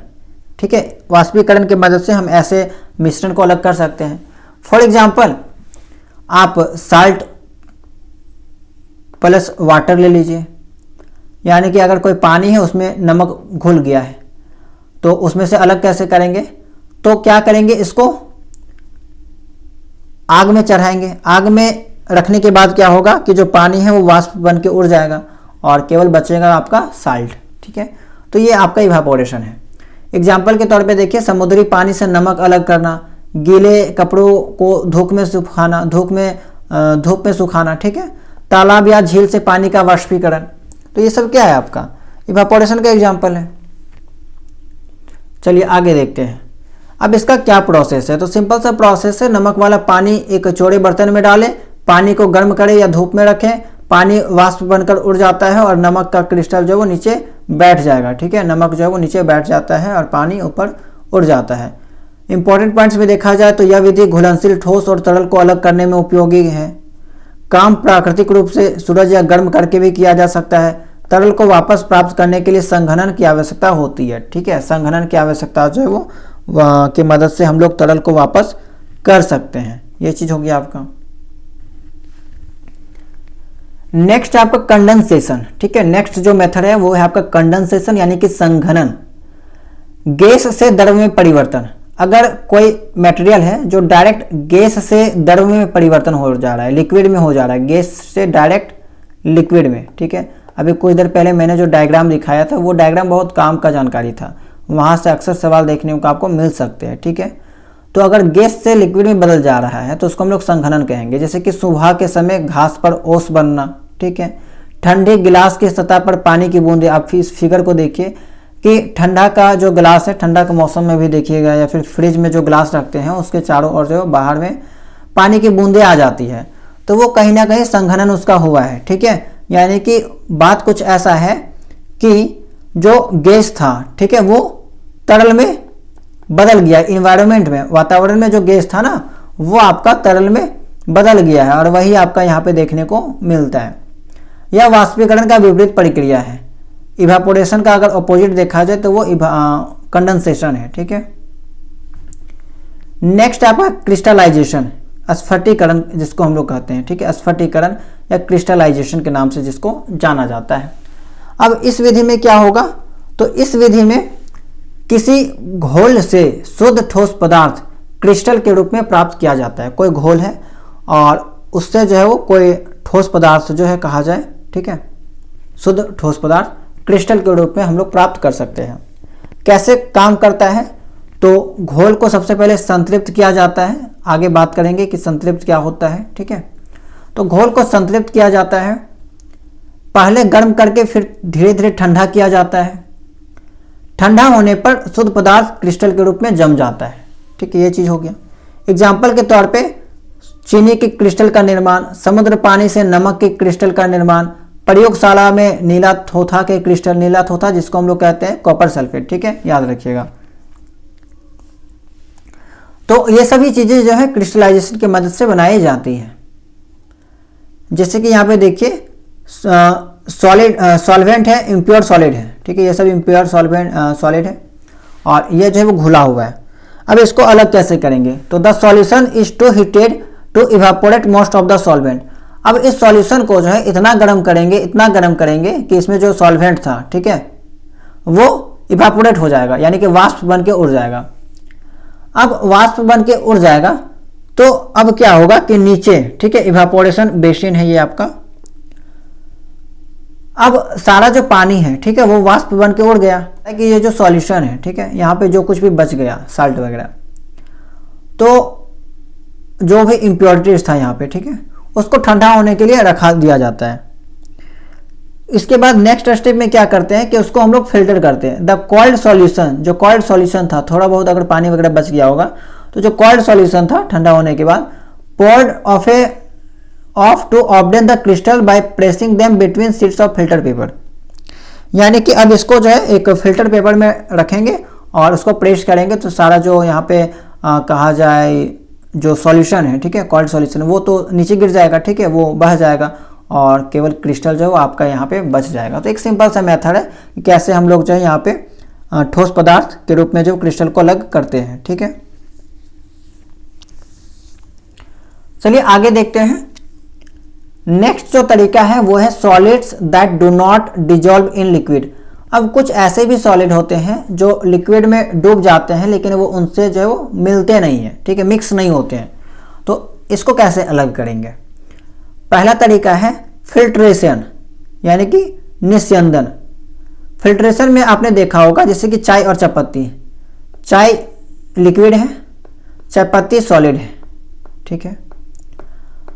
ठीक है। वाष्पीकरण की मदद से हम ऐसे मिश्रण को अलग कर सकते हैं। फॉर एग्जाम्पल, आप साल्ट प्लस वाटर ले लीजिए, यानी कि अगर कोई पानी है उसमें नमक घुल गया है तो उसमें से अलग कैसे करेंगे? तो क्या करेंगे, इसको आग में चढ़ाएंगे। आग में रखने के बाद क्या होगा कि जो पानी है वो वाष्प बन के उड़ जाएगा और केवल बचेगा आपका साल्ट, ठीक है। तो ये आपका इवापोरेशन है। एग्जाम्पल के तौर पे देखिए, समुद्री पानी से नमक अलग करना, गीले कपड़ों को धूप में सुखाना, ठीक है। तालाब या झील से पानी का वाष्पीकरण, तो ये सब क्या है आपका इवापोरेशन का एग्जाम्पल है। चलिए आगे देखते हैं। अब इसका क्या प्रोसेस है? तो सिंपल सा प्रोसेस है, नमक वाला पानी एक चौड़े बर्तन में डालें, पानी को गर्म करें या धूप में रखें, पानी वाष्प बनकर उड़ जाता है और नमक का क्रिस्टल जो है वो नीचे बैठ जाएगा, ठीक है। नमक जो है वो नीचे बैठ जाता है और पानी ऊपर उड़ जाता है। इंपॉर्टेंट पॉइंट्स में देखा जाए तो यह विधि घुलनशील ठोस और तरल को अलग करने में उपयोगी है। काम प्राकृतिक रूप से सूरज या गर्म करके भी किया जा सकता है। तरल को वापस प्राप्त करने के लिए संघनन की आवश्यकता होती है, ठीक है। संघनन की आवश्यकता जो है वो की मदद से हम लोग तरल को वापस कर सकते हैं। ये चीज हो गया आपका। नेक्स्ट आपका कंडेंसेशन, ठीक है। नेक्स्ट जो मेथड है वो है आपका कंडेंसेशन, यानी कि संघनन। गैस से द्रव में परिवर्तन। अगर कोई मटेरियल है जो डायरेक्ट गैस से द्रव में परिवर्तन हो जा रहा है, लिक्विड में हो जा रहा है, गैस से डायरेक्ट लिक्विड में, ठीक है। अभी कुछ देर पहले मैंने जो डायग्राम दिखाया था वो डायग्राम बहुत काम का जानकारी था, वहां से अक्सर सवाल देखने को आपको मिल सकते हैं, ठीक है। तो अगर गैस से लिक्विड में बदल जा रहा है तो उसको हम लोग संघनन कहेंगे। जैसे कि सुबह के समय घास पर ओस बनना, ठीक है। ठंडे गिलास की सतह पर पानी की बूंदें, आप इस फिगर को देखिए कि ठंडा का जो गिलास है, ठंडा के मौसम में भी देखिएगा या फिर फ्रिज में जो गिलास रखते हैं उसके चारों ओर जो बाहर में पानी की बूंदें आ जाती है, तो वो कहीं ना कहीं संघनन उसका हुआ है, ठीक है। यानी कि बात कुछ ऐसा है कि जो गैस था, ठीक है, वो तरल में बदल गया। इन्वायरमेंट में, वातावरण में जो गैस था ना वो आपका तरल में बदल गया है और वही आपका यहाँ पे देखने को मिलता है। यह वाष्पीकरण का विपरीत प्रक्रिया है। इवापोरेशन का अगर अपोजिट देखा जाए तो वो कंडेंसेशन है, ठीक है। नेक्स्ट आपका क्रिस्टलाइजेशन, स्फटिकरण जिसको हम लोग कहते हैं, ठीक है। स्फटिकरण या क्रिस्टलाइजेशन के नाम से जिसको जाना जाता है। अब इस विधि में क्या होगा? तो इस विधि में किसी घोल से शुद्ध ठोस पदार्थ क्रिस्टल के रूप में प्राप्त किया जाता है। कोई घोल है और उससे जो है वो कोई ठोस पदार्थ जो है कहा जाए, ठीक है, शुद्ध ठोस पदार्थ क्रिस्टल के रूप में हम लोग प्राप्त कर सकते हैं। कैसे काम करता है? तो घोल को सबसे पहले संतृप्त किया जाता है, आगे बात करेंगे कि संतृप्त क्या होता है, ठीक है। तो घोल को संतृप्त किया जाता है, पहले गर्म करके फिर धीरे धीरे ठंडा किया जाता है। ठंडा होने पर शुद्ध पदार्थ क्रिस्टल के रूप में जम जाता है, ठीक है। ये चीज हो गया। एग्जाम्पल के तौर पे चीनी के क्रिस्टल का निर्माण, समुद्र पानी से नमक के क्रिस्टल का निर्माण, प्रयोगशाला में नीला थोथा के क्रिस्टल, नीला थोथा जिसको हम लोग कहते हैं कॉपर सल्फेट, ठीक है, याद रखिएगा। तो ये सभी चीजें जो है क्रिस्टलाइजेशन की मदद से बनाई जाती हैं। जैसे कि यहाँ पे देखिए सॉलिड सॉल्वेंट है, इम्प्योर सॉलिड है, ठीक है, ये सब इम्प्योर सॉलिड है और ये जो है वो घुला हुआ है। अब इसको अलग कैसे करेंगे? तो the solution is to heated to evaporate most of the solvent. अब इस सॉल्यूशन को जो है इतना गर्म करेंगे कि इसमें जो सॉल्वेंट था, ठीक है, वो इवापोरेट हो जाएगा, यानी कि वाष्प बन के उड़ जाएगा। अब वाष्प बन के उड़ जाएगा तो अब क्या होगा कि नीचे, ठीक है, इवापोरेशन बेसिन है ये आपका। अब सारा जो पानी है, ठीक है, वो वाष्प बन के उड़ गया कि ये जो सॉल्यूशन है, ठीक है, यहाँ पे जो कुछ भी बच गया साल्ट वगैरह, तो जो भी इम्प्योरिटीज था यहाँ पे, ठीक है, उसको ठंडा होने के लिए रखा दिया जाता है। इसके बाद नेक्स्ट स्टेप में क्या करते हैं कि उसको हम लोग फिल्टर करते हैं। द कॉल्ड सॉल्यूशन, जो कॉल्ड सॉल्यूशन था, थोड़ा बहुत अगर पानी वगैरह बच गया होगा तो जो कॉल्ड सॉल्यूशन था ठंडा होने के बाद poured off to obtain the crystal by pressing them between sheets of filter paper. यानी कि अब इसको जो है एक फिल्टर पेपर में रखेंगे और उसको प्रेस करेंगे तो सारा जो यहाँ पे कहा जाए जो सॉल्यूशन है, ठीक है, कॉल्ड सॉल्यूशन, वो तो नीचे गिर जाएगा, ठीक है, वो बह जाएगा और केवल क्रिस्टल जो है वो आपका यहाँ पे बच जाएगा। तो एक सिंपल सा मेथड है कि कैसे हम लोग जो है यहाँ पे ठोस पदार्थ के रूप में जो क्रिस्टल को अलग करते हैं, ठीक है। चलिए आगे देखते हैं। नेक्स्ट जो तरीका है वो है solids that do not dissolve in liquid. अब कुछ ऐसे भी सॉलिड होते हैं जो लिक्विड में डूब जाते हैं लेकिन वो उनसे जो है वो मिलते नहीं है, ठीक है, मिक्स नहीं होते हैं। तो इसको कैसे अलग करेंगे? पहला तरीका है फिल्ट्रेशन, यानी कि निस्यंदन। फिल्ट्रेशन में आपने देखा होगा जैसे कि चाय और चायपत्ती, चाय लिक्विड है, चायपत्ती सॉलिड है, ठीक है।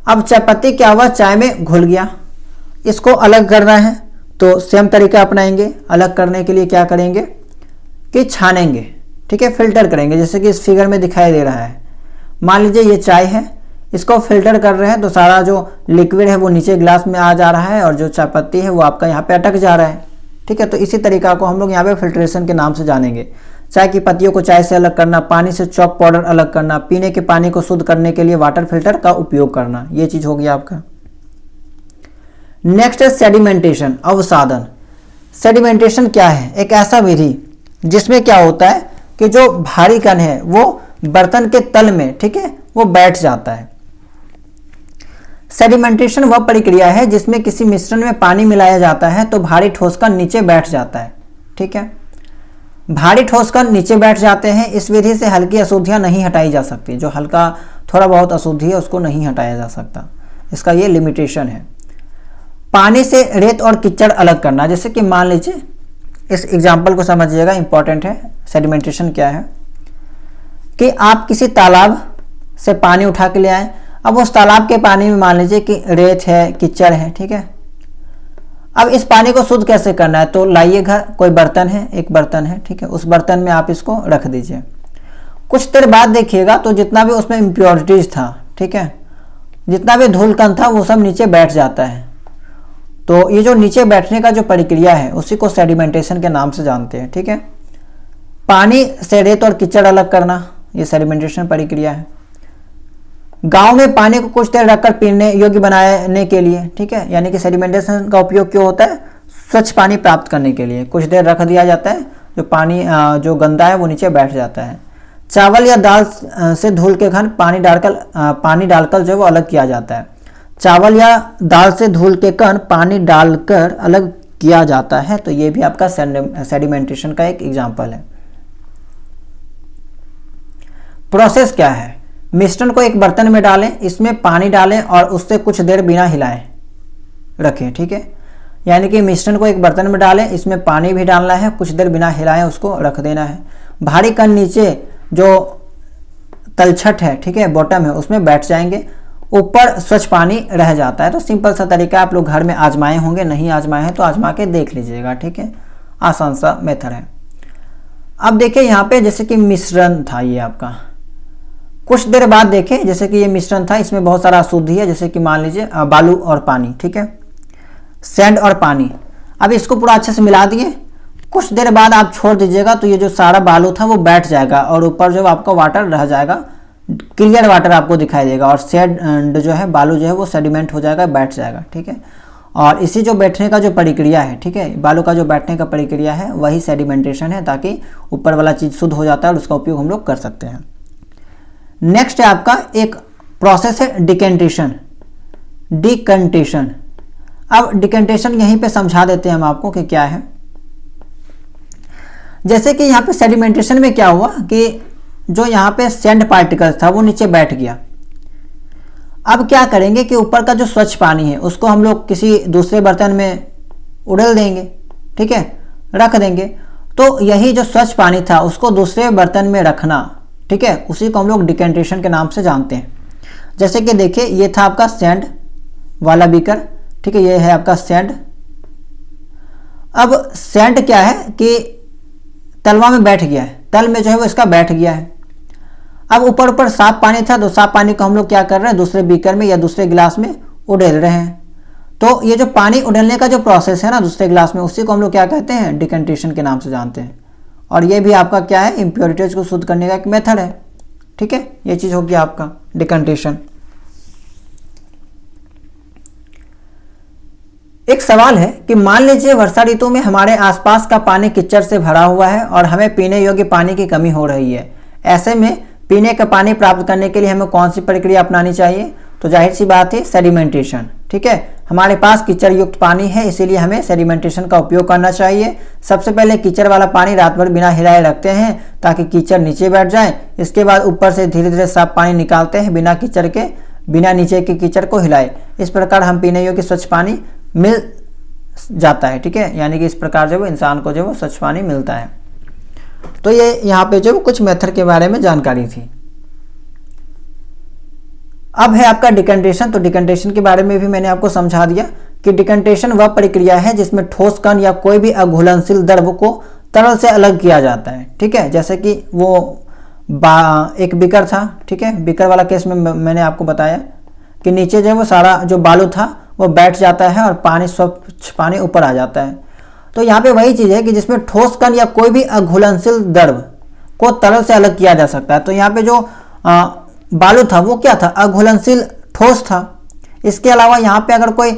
अब चायपत्ती क्या हुआ, चाय में घुल गया, इसको अलग करना है तो सेम तरीका अपनाएंगे। अलग करने के लिए क्या करेंगे कि छानेंगे, ठीक है, फिल्टर करेंगे, जैसे कि इस फिगर में दिखाई दे रहा है। मान लीजिए ये चाय है, इसको फिल्टर कर रहे हैं तो सारा जो लिक्विड है वो नीचे ग्लास में आ जा रहा है और जो चायपत्ती है वो आपका यहाँ पे अटक जा रहा है, ठीक है। तो इसी तरीका को हम लोग यहाँ पे फिल्ट्रेशन के नाम से जानेंगे। चाय की पत्तियों को चाय से अलग करना, पानी से चॉक पाउडर अलग करना, पीने के पानी को शुद्ध करने के लिए वाटर फिल्टर का उपयोग करना, ये चीज हो गया आपका। नेक्स्ट है सेडिमेंटेशन, अवसादन। सेडिमेंटेशन क्या है? एक ऐसा विधि जिसमें क्या होता है कि जो भारी कण है वो बर्तन के तल में, ठीक है, वो बैठ जाता है। सेडिमेंटेशन वह प्रक्रिया है जिसमें किसी मिश्रण में पानी मिलाया जाता है तो भारी ठोस कण नीचे बैठ जाता है, ठीक है। भारी ठोस कण नीचे बैठ जाते हैं। इस विधि से हल्की अशुद्धियां नहीं हटाई जा सकती, जो हल्का थोड़ा बहुत अशुद्धि है उसको नहीं हटाया जा सकता, इसका ये लिमिटेशन है। पानी से रेत और कीचड़ अलग करना, जैसे कि मान लीजिए इस एग्जाम्पल को समझिएगा, इंपॉर्टेंट है। सेडिमेंटेशन क्या है कि आप किसी तालाब से पानी उठा के ले आए, अब उस तालाब के पानी में मान लीजिए कि रेत है, कीचड़ है, ठीक है। अब इस पानी को शुद्ध कैसे करना है? तो लाइए घर, कोई बर्तन है, एक बर्तन है, ठीक है, उस बर्तन में आप इसको रख दीजिए। कुछ देर बाद देखिएगा तो जितना भी उसमें इम्प्योरिटीज था, ठीक है, जितना भी धूल कण था वो सब नीचे बैठ जाता है। तो ये जो नीचे बैठने का जो प्रक्रिया है उसी को सेडिमेंटेशन के नाम से जानते हैं, ठीक है। पानी से रेत और कीचड़ अलग करना, ये सेडिमेंटेशन प्रक्रिया है। गांव में पानी को कुछ देर रखकर पीने योग्य बनाने के लिए, ठीक है, यानी कि सेडिमेंटेशन का उपयोग क्यों होता है? स्वच्छ पानी प्राप्त करने के लिए कुछ देर रख दिया जाता है, जो पानी जो गंदा है वो नीचे बैठ जाता है। चावल या दाल से धूल के कण पानी डालकर जो है वो अलग किया जाता है। चावल या दाल से धूल के कण पानी डालकर अलग किया जाता है, तो ये भी आपका सेडिमेंटेशन का एक एग्जाम्पल है। प्रोसेस क्या है? मिश्रण को एक बर्तन में डालें, इसमें पानी डालें और उससे कुछ देर बिना हिलाए रखें, ठीक है। यानी कि मिश्रण को एक बर्तन में डालें, इसमें पानी भी डालना है, कुछ देर बिना हिलाएं उसको रख देना है। भारी कण नीचे जो तलछट है, ठीक है, बॉटम है, उसमें बैठ जाएंगे, ऊपर स्वच्छ पानी रह जाता है। तो सिंपल सा तरीका आप लोग घर में आजमाए होंगे, नहीं आजमाए हैं तो आजमा के देख लीजिएगा, ठीक है, आसान सा मेथड है। अब देखिए यहाँ पे जैसे कि मिश्रण था ये आपका, कुछ देर बाद देखें जैसे कि ये मिश्रण था, इसमें बहुत सारा अशुद्धि है, जैसे कि मान लीजिए बालू और पानी, ठीक है, सैंड और पानी। अब इसको पूरा अच्छे से मिला दिए, कुछ देर बाद आप छोड़ दीजिएगा तो ये जो सारा बालू था वो बैठ जाएगा और ऊपर जो आपका वाटर रह जाएगा, क्लियर वाटर आपको दिखाई देगा और सैंड जो है, बालू जो है वो सेडिमेंट हो जाएगा, बैठ जाएगा, ठीक है। और इसी जो बैठने का जो प्रक्रिया है, ठीक है, बालू का जो बैठने का प्रक्रिया है वही सेडिमेंटेशन है, ताकि ऊपर वाला चीज़ शुद्ध हो जाता है और उसका उपयोग हम लोग कर सकते हैं। नेक्स्ट है आपका एक प्रोसेस है डिकेंटेशन, डिकंटेशन। अब डिकेंटेशन यहीं पे समझा देते हैं हम आपको कि क्या है। जैसे कि यहाँ पे सेडिमेंटेशन में क्या हुआ कि जो यहाँ पे सैंड पार्टिकल्स था वो नीचे बैठ गया। अब क्या करेंगे कि ऊपर का जो स्वच्छ पानी है उसको हम लोग किसी दूसरे बर्तन में उड़ेल देंगे, ठीक है, रख देंगे। तो यही जो स्वच्छ पानी था उसको दूसरे बर्तन में रखना, ठीक है, उसी को हम लोग डिकेंटेशन के नाम से जानते हैं। जैसे कि देखिए ये था आपका सैंड वाला बीकर, ठीक है, ये है आपका सैंड। अब सैंड क्या है कि तलवा में बैठ गया है, तल में जो है वो इसका बैठ गया है। अब ऊपर ऊपर साफ पानी था, तो साफ पानी को हम लोग क्या कर रहे हैं, दूसरे बीकर में या दूसरे गिलास में उड़ेल रहे हैं। तो ये जो पानी उड़ेलने का जो प्रोसेस है ना दूसरे गिलास में, उसी को हम लोग क्या कहते हैं, डिकेंटेशन के नाम से जानते हैं। और ये भी आपका क्या है, इम्प्योरिटीज को शुद्ध करने का एक मेथड है, ठीक है। ये चीज़ हो गया आपका डिकेंटेशन। एक सवाल है कि मान लीजिए वर्षा ऋतु में हमारे आसपास का पानी कीचड़ से भरा हुआ है और हमें पीने योग्य पानी की कमी हो रही है। ऐसे में पीने का पानी प्राप्त करने के लिए हमें कौन सी प्रक्रिया अपनानी चाहिए? तो जाहिर सी बात है सेडिमेंटेशन, ठीक है। हमारे पास कीचड़ युक्त पानी है, इसीलिए हमें सेडिमेंटेशन का उपयोग करना चाहिए। सबसे पहले कीचड़ वाला पानी रात भर बिना हिलाए रखते हैं ताकि कीचड़ नीचे बैठ जाए। इसके बाद ऊपर से धीरे धीरे साफ पानी निकालते हैं बिना कीचड़ के, बिना नीचे के कीचड़ को हिलाए। इस प्रकार हम पीने योग्य स्वच्छ पानी मिल जाता है, ठीक है। यानी कि इस प्रकार जो इंसान को जो वो स्वच्छ पानी मिलता है। तो ये यहाँ पे जो कुछ मेथड के बारे में जानकारी थी। अब है आपका डिकेंटेशन। तो डिकेंटेशन के बारे में भी मैंने आपको समझा दिया कि डिकेंटेशन वह प्रक्रिया है जिसमें ठोस कण या कोई भी अघुलनशील द्रव को तरल से अलग किया जाता है, ठीक है। जैसे कि वो एक बीकर था, ठीक है, बीकर वाला केस में मैंने आपको बताया कि नीचे जो है वो सारा जो बालू था वो बैठ जाता है और पानी, स्वच्छ पानी ऊपर आ जाता है। तो यहाँ पे वही चीज़ है कि जिसमें ठोस कण या कोई भी अघुलनशील द्रव को तरल से अलग किया जा सकता है। तो यहाँ पे जो बालू था वो क्या था, अघुलनशील ठोस था। इसके अलावा यहाँ पे अगर कोई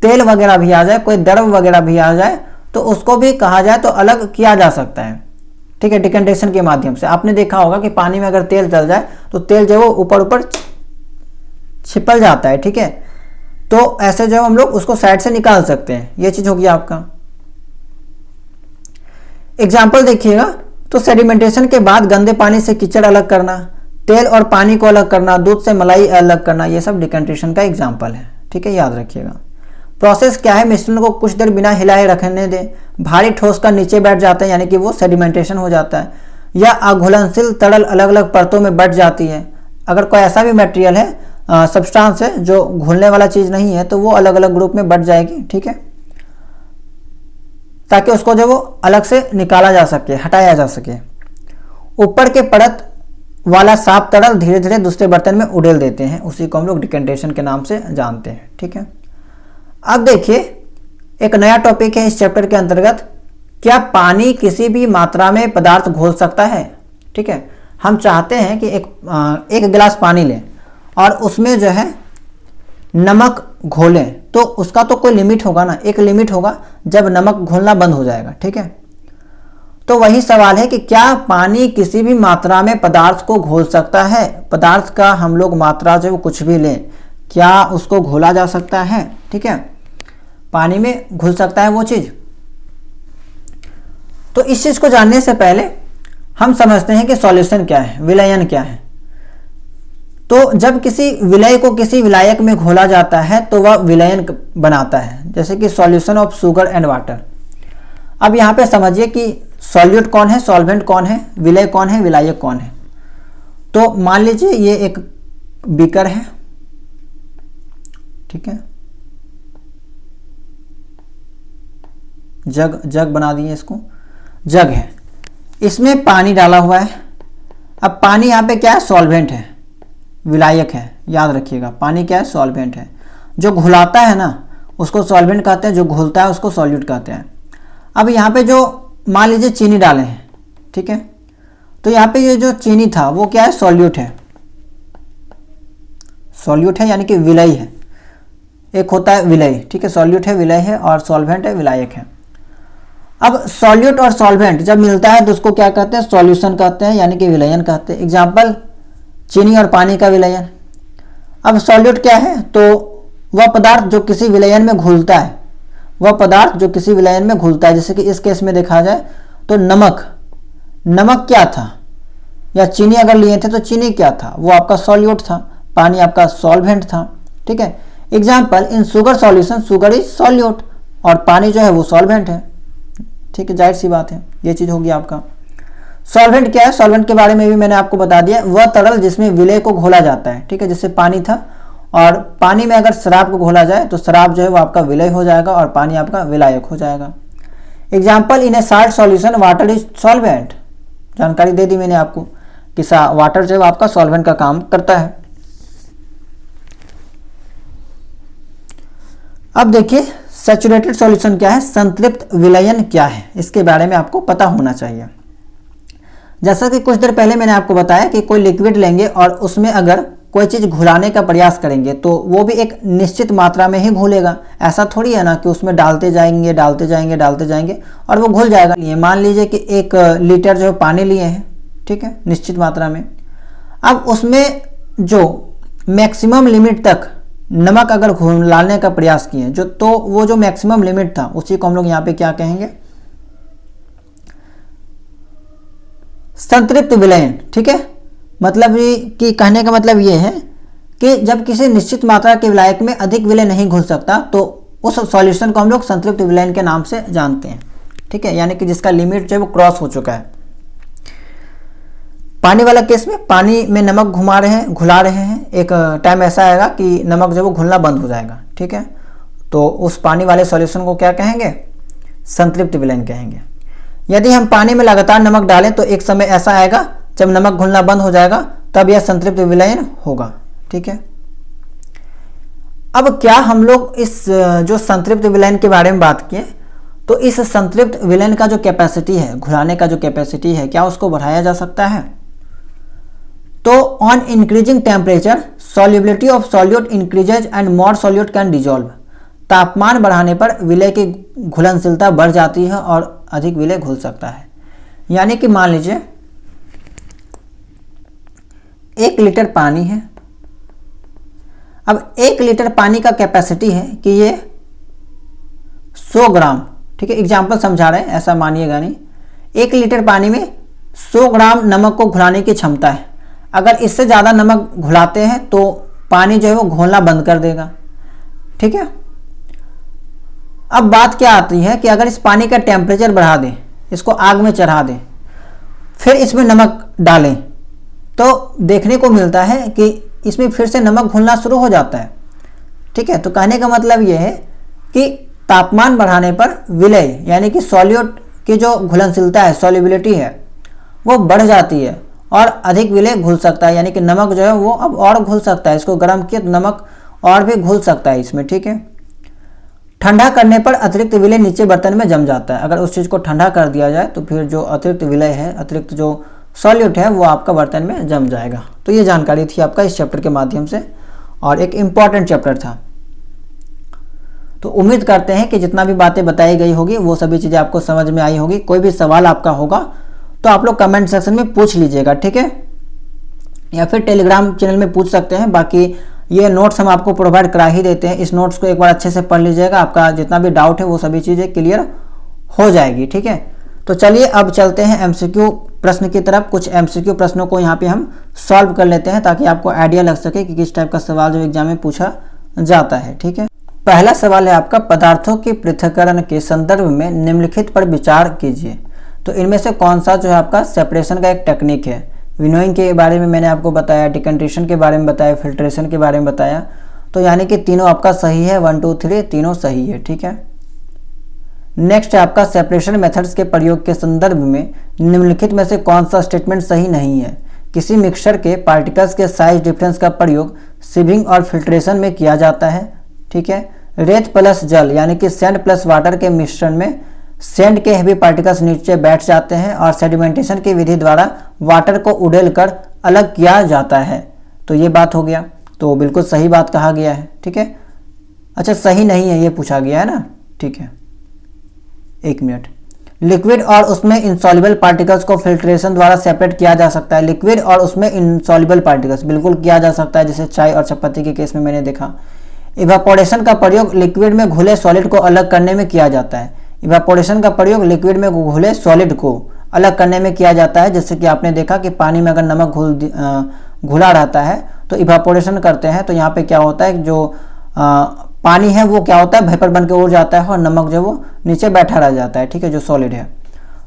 तेल वगैरह भी आ जाए, कोई द्रव वगैरह भी आ जाए, तो उसको भी कहा जाए तो अलग किया जा सकता है, ठीक है, डिकेंटेशन के माध्यम से। आपने देखा होगा कि पानी में अगर तेल डल जाए तो तेल जो है वो ऊपर ऊपर छिपल जाता है, ठीक है। तो ऐसे जो हम लोग उसको साइड से निकाल सकते हैं। ये चीज होगी आपका। एग्जाम्पल देखिएगा, तो सेडिमेंटेशन के बाद गंदे पानी से कीचड़ अलग करना, तेल और पानी को अलग करना, दूध से मलाई अलग करना, ये सब डिकेंटेशन का एग्जाम्पल है, ठीक है, याद रखिएगा। प्रोसेस क्या है, मिश्रण को कुछ देर बिना हिलाए रखने दें, भारी ठोस का नीचे बैठ जाता है यानी कि वो सेडिमेंटेशन हो जाता है, या अघुलनशील तरल अलग अलग परतों में बैठ जाती है। अगर कोई ऐसा भी मटेरियल है, सब्सटेंस है जो घुलने वाला चीज नहीं है, तो वो अलग अलग ग्रुप में बढ़ जाएगी, ठीक है, ताकि उसको जो वो अलग से निकाला जा सके, हटाया जा सके। ऊपर के परत वाला साफ तरल धीरे धीरे दूसरे बर्तन में उड़ेल देते हैं, उसी को हम लोग डिकेंटेशन के नाम से जानते हैं, ठीक है। अब देखिए एक नया टॉपिक है इस चैप्टर के अंतर्गत, क्या पानी किसी भी मात्रा में पदार्थ घोल सकता है? ठीक है, हम चाहते हैं कि एक गिलास पानी लें और उसमें जो है नमक घोलें, तो उसका तो कोई लिमिट होगा ना, एक लिमिट होगा जब नमक घोलना बंद हो जाएगा, ठीक है। तो वही सवाल है कि क्या पानी किसी भी मात्रा में पदार्थ को घोल सकता है? पदार्थ का हम लोग मात्रा जो कुछ भी लें, क्या उसको घोला जा सकता है? ठीक है, पानी में घुल सकता है वो चीज। तो इस चीज को जानने से पहले हम समझते हैं कि सॉल्यूशन क्या है, विलयन क्या है। तो जब किसी विलय को किसी विलायक में घोला जाता है तो वह विलयन बनाता है, जैसे कि solution of sugar and water. अब यहाँ पे समझिए कि सॉल्यूट कौन है, सॉल्वेंट कौन है, विलय कौन है, विलायक कौन है। तो मान लीजिए ये एक बीकर है, ठीक है, जग बना दिए इसको, जग है, इसमें पानी डाला हुआ है। अब पानी यहाँ पे क्या है, सॉल्वेंट है, विलायक है, याद रखिएगा। पानी क्या है? सॉल्वेंट है। जो घुलाता है ना उसको सॉल्वेंट कहते हैं, जो घुलता है उसको सॉल्यूट कहते हैं। अब यहाँ पे जो मान लीजिए चीनी डाले हैं, ठीक है, तो यहाँ पे ये जो चीनी था वो क्या है? सॉल्यूट है। सॉल्यूट है यानी कि विलय है। एक होता है विलय, ठीक है, सॉल्यूट है, विलय है, और सॉल्वेंट है, विलायक है। अब सॉल्यूट और सॉल्वेंट जब मिलता है तो उसको क्या कहते हैं? सॉल्यूशन कहते हैं, यानी कि विलयन कहते हैं। एग्जाम्पल, चीनी और पानी का विलयन। अब सॉल्यूट क्या है? तो वह पदार्थ जो किसी विलयन में घुलता है, वह पदार्थ जो किसी विलयन में घुलता है। जैसे कि इस केस में देखा जाए तो नमक, नमक क्या था? या चीनी अगर लिए थे तो चीनी क्या था? वो आपका सॉल्यूट था, पानी आपका सॉल्वेंट था, ठीक है। Example, in sugar solution, sugar is solute, और पानी जो है वो सॉल्वेंट है, ठीक है, जाहिर सी बात है। ये चीज होगी आपका। सॉल्वेंट क्या है? सॉल्वेंट के बारे में भी मैंने आपको बता दिया, वह तरल जिसमें विलय को घोला जाता है, ठीक है। जैसे पानी था, और पानी में अगर शराब को घोला जाए तो शराब जो है वो आपका विलय हो जाएगा और पानी आपका विलायक हो जाएगा। Example, in A salt solution water is solvent. जानकारी दे दी मैंने आपको कि वाटर जो है आपका सॉल्वेंट का काम करता है। अब देखिए सैचुरेटेड सॉल्यूशन क्या है, संतृप्त विलयन क्या है, इसके बारे में आपको पता होना चाहिए। जैसा कि कुछ देर पहले मैंने आपको बताया कि कोई लिक्विड लेंगे और उसमें अगर कोई चीज़ घुलाने का प्रयास करेंगे तो वो भी एक निश्चित मात्रा में ही घुलेगा। ऐसा थोड़ी है ना कि उसमें डालते जाएंगे डालते जाएंगे डालते जाएंगे और वो घुल जाएगा। मान लीजिए कि 1 लीटर जो पानी लिए हैं, ठीक है, निश्चित मात्रा में। अब उसमें जो मैक्सिमम लिमिट तक नमक अगर घुलाने का प्रयास किए जो, तो वो जो मैक्सिमम लिमिट था उसी को हम लोग यहाँ पे क्या कहेंगे, संतृप्त विलयन, ठीक है। मतलब कि कहने का मतलब ये है कि जब किसी निश्चित मात्रा के विलायक में अधिक विलय नहीं घुल सकता तो उस सॉल्यूशन को हम लोग संतृप्त विलयन के नाम से जानते हैं, ठीक है, यानी कि जिसका लिमिट जो है वो क्रॉस हो चुका है। पानी वाला केस में पानी में नमक घुला रहे हैं, एक टाइम ऐसा आएगा कि नमक जो है वो घुलना बंद हो जाएगा, ठीक है, तो उस पानी वाले सॉल्यूशन को क्या कहेंगे, संतृप्त विलयन कहेंगे। यदि हम पानी में लगातार नमक डालें तो एक समय ऐसा आएगा जब नमक घुलना बंद हो जाएगा, तब यह संतृप्त विलयन होगा, ठीक है। अब क्या हम लोग इस जो संतृप्त विलयन के बारे में बात किए, तो इस संतृप्त विलयन का जो कैपेसिटी है, घुलाने का जो कैपेसिटी है, क्या उसको बढ़ाया जा सकता है? तो on increasing temperature solubility of solute increases and more solute can dissolve. तापमान बढ़ाने पर विलय की घुलनशीलता बढ़ जाती है और अधिक विलय घुल सकता है। यानी कि मान लीजिए 1 लीटर पानी है। अब 1 लीटर पानी का कैपेसिटी है कि ये 100 ग्राम, ठीक है, एग्जाम्पल समझा रहे हैं, ऐसा मानिएगा नहीं। 1 लीटर पानी में 100 ग्राम नमक को घुलाने की क्षमता है। अगर इससे ज़्यादा नमक घुलाते हैं तो पानी जो है वो घोलना बंद कर देगा, ठीक है। अब बात क्या आती है कि अगर इस पानी का टेम्परेचर बढ़ा दें, इसको आग में चढ़ा दें, फिर इसमें नमक डालें, तो देखने को मिलता है कि इसमें फिर से नमक घुलना शुरू हो जाता है, ठीक है। तो कहने का मतलब ये है कि तापमान बढ़ाने पर विलय यानी कि सॉल्यूट की जो घुलनशीलता है, सॉल्युबिलिटी है, वो बढ़ जाती है और अधिक विलय घुल सकता है। यानी कि नमक जो है वो अब और घुल सकता है, इसको गर्म किया तो नमक और भी घुल सकता है इसमें, ठीक है। ठंडा करने पर अतिरिक्त विलय नीचे बर्तन में जम जाता है। अगर उस चीज़ को ठंडा कर दिया जाए तो फिर जो अतिरिक्त विलय है, अतिरिक्त जो सॉल्यूट है, वो आपका बर्तन में जम जाएगा। तो ये जानकारी थी आपका इस चैप्टर के माध्यम से, और एक इम्पॉर्टेंट चैप्टर था। तो उम्मीद करते हैं कि जितना भी बातें बताई गई होगी वो सभी चीज़ें आपको समझ में आई होगी। कोई भी सवाल आपका होगा तो आप लोग कमेंट सेक्शन में पूछ लीजिएगा, ठीक है, या फिर टेलीग्राम चैनल में पूछ सकते हैं। बाकी ये नोट्स हम आपको प्रोवाइड करा ही देते हैं, इस नोट्स को एक बार अच्छे से पढ़ लीजिएगा, आपका जितना भी डाउट है वो सभी चीज़ें क्लियर हो जाएगी, ठीक है। तो चलिए अब चलते हैं एमसीक्यू प्रश्न की तरफ। कुछ एमसीक्यू प्रश्नों को यहाँ पे हम सॉल्व कर लेते हैं ताकि आपको आइडिया लग सके कि किस टाइप का सवाल जो एग्जाम में पूछा जाता है, ठीक है। पहला सवाल है आपका, पदार्थों के पृथक्करण के संदर्भ में निम्नलिखित पर विचार कीजिए। तो इनमें से कौन सा जो है आपका सेपरेशन का एक टेक्निक है। विनोइंग के बारे में मैंने आपको बताया, डिकंट्रेशन के बारे में बताया, फिल्ट्रेशन के बारे में बताया। तो यानी कि तीनों आपका सही है, 1 2 3 तीनों सही है, ठीक है। नेक्स्ट है आपका, सेपरेशन मेथड्स के प्रयोग के संदर्भ में निम्नलिखित में से कौन सा स्टेटमेंट सही नहीं है। किसी मिक्सचर के पार्टिकल्स के साइज डिफरेंस का प्रयोग सीविंग और फिल्ट्रेशन में किया जाता है। ठीक है, रेत प्लस जल यानी कि सैंड प्लस वाटर के मिश्रण में सैंड के हेवी पार्टिकल्स नीचे बैठ जाते हैं और सेडिमेंटेशन की विधि द्वारा वाटर को उड़ेलकर अलग किया जाता है। तो ये बात हो गया, तो बिल्कुल सही बात कहा गया है। ठीक है, अच्छा सही नहीं है ये पूछा गया है ना। ठीक है, एक मिनट। लिक्विड और उसमें इंसॉल्युबल पार्टिकल्स को फिल्ट्रेशन द्वारा सेपरेट किया जा सकता है। लिक्विड और उसमें इंसॉल्युबल पार्टिकल्स बिल्कुल किया जा सकता है, जैसे चाय और चपाती के केस में मैंने देखा। इवापोरेशन का प्रयोग लिक्विड में घुले सॉलिड को अलग करने में किया जाता है। इवापोरेशन का प्रयोग लिक्विड में घुले सॉलिड को अलग करने में किया जाता है। जैसे कि आपने देखा कि पानी में अगर नमक घुला रहता है तो इवापोरेशन करते हैं, तो यहाँ पे क्या होता है, जो पानी है वो क्या होता है, वेपर बन के उड़ जाता है और नमक जो वो नीचे बैठा रह जाता है। ठीक है, जो सॉलिड है।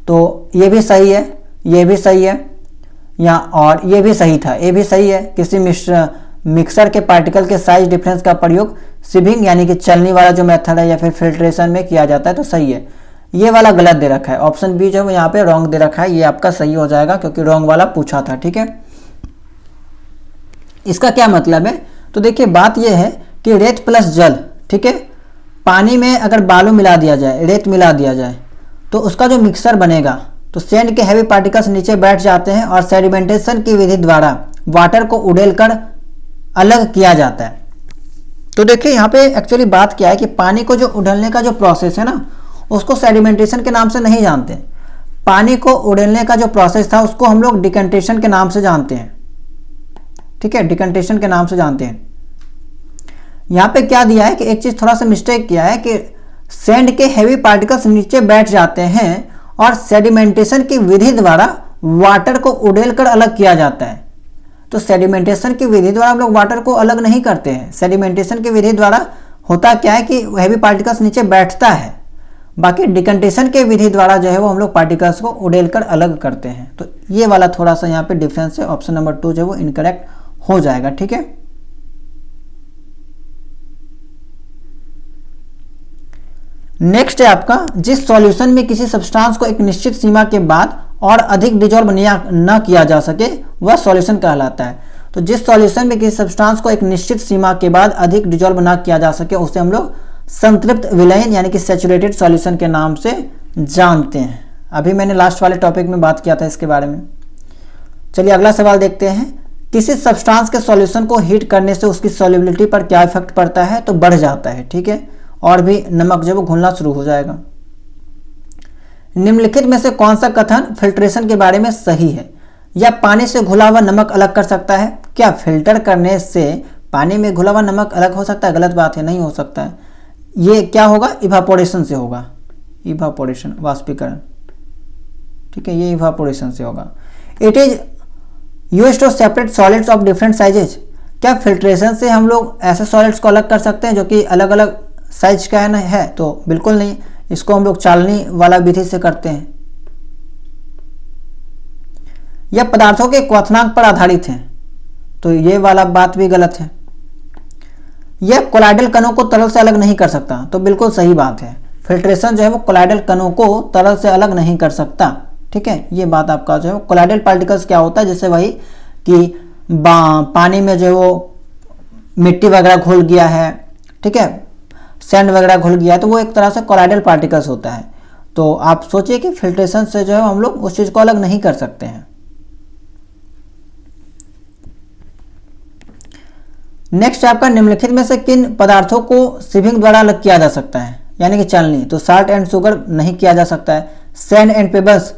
तो ये भी सही है, ये भी सही है, या और ये भी सही था, ये भी सही है। किसी मिक्सर के पार्टिकल के साइज डिफरेंस का प्रयोग सीविंग यानी कि चलनी वाला जो मेथड है या फिर फिल्ट्रेशन में किया जाता है, तो सही है। ये वाला गलत दे रखा है, ऑप्शन बी जो है यहाँ पे रॉन्ग दे रखा है, ये आपका सही हो जाएगा क्योंकि रॉन्ग वाला पूछा था। ठीक है, इसका क्या मतलब है, तो देखिए बात यह है कि रेत प्लस जल, ठीक है, पानी में अगर बालू मिला दिया जाए, रेत मिला दिया जाए, तो उसका जो मिक्सर बनेगा, तो सैंड के हैवी पार्टिकल्स नीचे बैठ जाते हैं और सेडिमेंटेशन की विधि द्वारा वाटर को उड़ेलकर अलग किया जाता है। तो देखिए यहाँ पे एक्चुअली बात क्या है कि पानी को जो उड़ेलने का जो प्रोसेस है ना, उसको सेडिमेंटेशन के नाम से नहीं जानते। पानी को उड़ेलने का जो प्रोसेस था उसको हम लोग डिकंटेशन के नाम से जानते हैं। ठीक है, डिकंटेशन के नाम से जानते हैं। यहाँ पे क्या दिया है कि एक चीज थोड़ा सा मिस्टेक किया है कि सैंड के हेवी पार्टिकल्स नीचे बैठ जाते हैं और सेडिमेंटेशन की विधि द्वारा वाटर को उड़ेलकर अलग किया जाता है। तो सेडिमेंटेशन की विधि द्वारा हम लोग वाटर को अलग नहीं करते हैं। सेडिमेंटेशन की विधि द्वारा होता क्या है कि हैवी पार्टिकल्स नीचे बैठता है, बाकी डिकंटेशन के विधि द्वारा जो है वो हम लोग पार्टिकल्स को उड़ेलकर अलग करते हैं। तो ये वाला थोड़ा सा यहाँ पे डिफरेंस है, ऑप्शन नंबर 2 जो है वो इनकरेक्ट हो जाएगा। ठीक है, नेक्स्ट है आपका, जिस सॉल्यूशन में किसी सब्सटेंस को एक निश्चित सीमा के बाद और अधिक डिजोल्व न किया जा सके वह सॉल्यूशन कहलाता है। तो जिस सॉल्यूशन में किसी सब्सटेंस को एक निश्चित सीमा के बाद अधिक डिजोल्व न किया जा सके उसे हम लोग संतृप्त विलयन यानी कि सैचुरेटेड सॉल्यूशन के नाम से जानते हैं। अभी मैंने लास्ट वाले टॉपिक में बात किया था इसके बारे में। चलिए अगला सवाल देखते हैं। किसी सब्सटेंस के सॉल्यूशन को हीट करने से उसकी सॉल्युबिलिटी पर क्या इफेक्ट पड़ता है, तो बढ़ जाता है। ठीक है, और भी नमक जो वो घुलना शुरू हो जाएगा। निम्नलिखित में से कौन सा कथन फिल्ट्रेशन के बारे में सही है? या पानी से घुला हुआ नमक अलग कर सकता है? क्या फिल्टर करने से पानी में घुला हुआ नमक अलग हो सकता है? गलत बात है, नहीं हो सकता है। ये क्या होगा, इवापोरेशन से होगा। इवापोरेशन, वाष्पीकरण। ठीक है, ये इवापोरेशन से होगा। It is used to separate solids of different sizes. क्या फिल्ट्रेशन से हम लोग ऐसे सॉलिड्स को अलग कर सकते हैं जो कि अलग अलग साइज का है? तो बिल्कुल नहीं, इसको हम लोग चालनी वाला विधि से करते हैं। यह पदार्थों के क्वथनांक पर आधारित है, तो ये वाला बात भी गलत है। यह कोलाइडल कणों को तरल से अलग नहीं कर सकता, तो बिल्कुल सही बात है। फिल्ट्रेशन जो है वो कोलाइडल कणों को तरल से अलग नहीं कर सकता। ठीक है, ये बात आपका जो है कोलाइडल पार्टिकल्स क्या होता है, जैसे वही कि पानी में जो है वो मिट्टी वगैरह घुल गया है, ठीक है, सैंड वगैरह घुल गया है, तो वो एक तरह से कोलाइडल पार्टिकल्स होता है। तो आप सोचिए कि फिल्ट्रेशन से जो है हम लोग उस चीज को अलग नहीं कर सकते हैं। नेक्स्ट आपका, निम्नलिखित में से किन पदार्थों को सीविंग द्वारा अलग किया जा सकता है, यानी कि चालनी? तो साल्ट एंड शुगर नहीं किया जा सकता है। Sand and pebbles,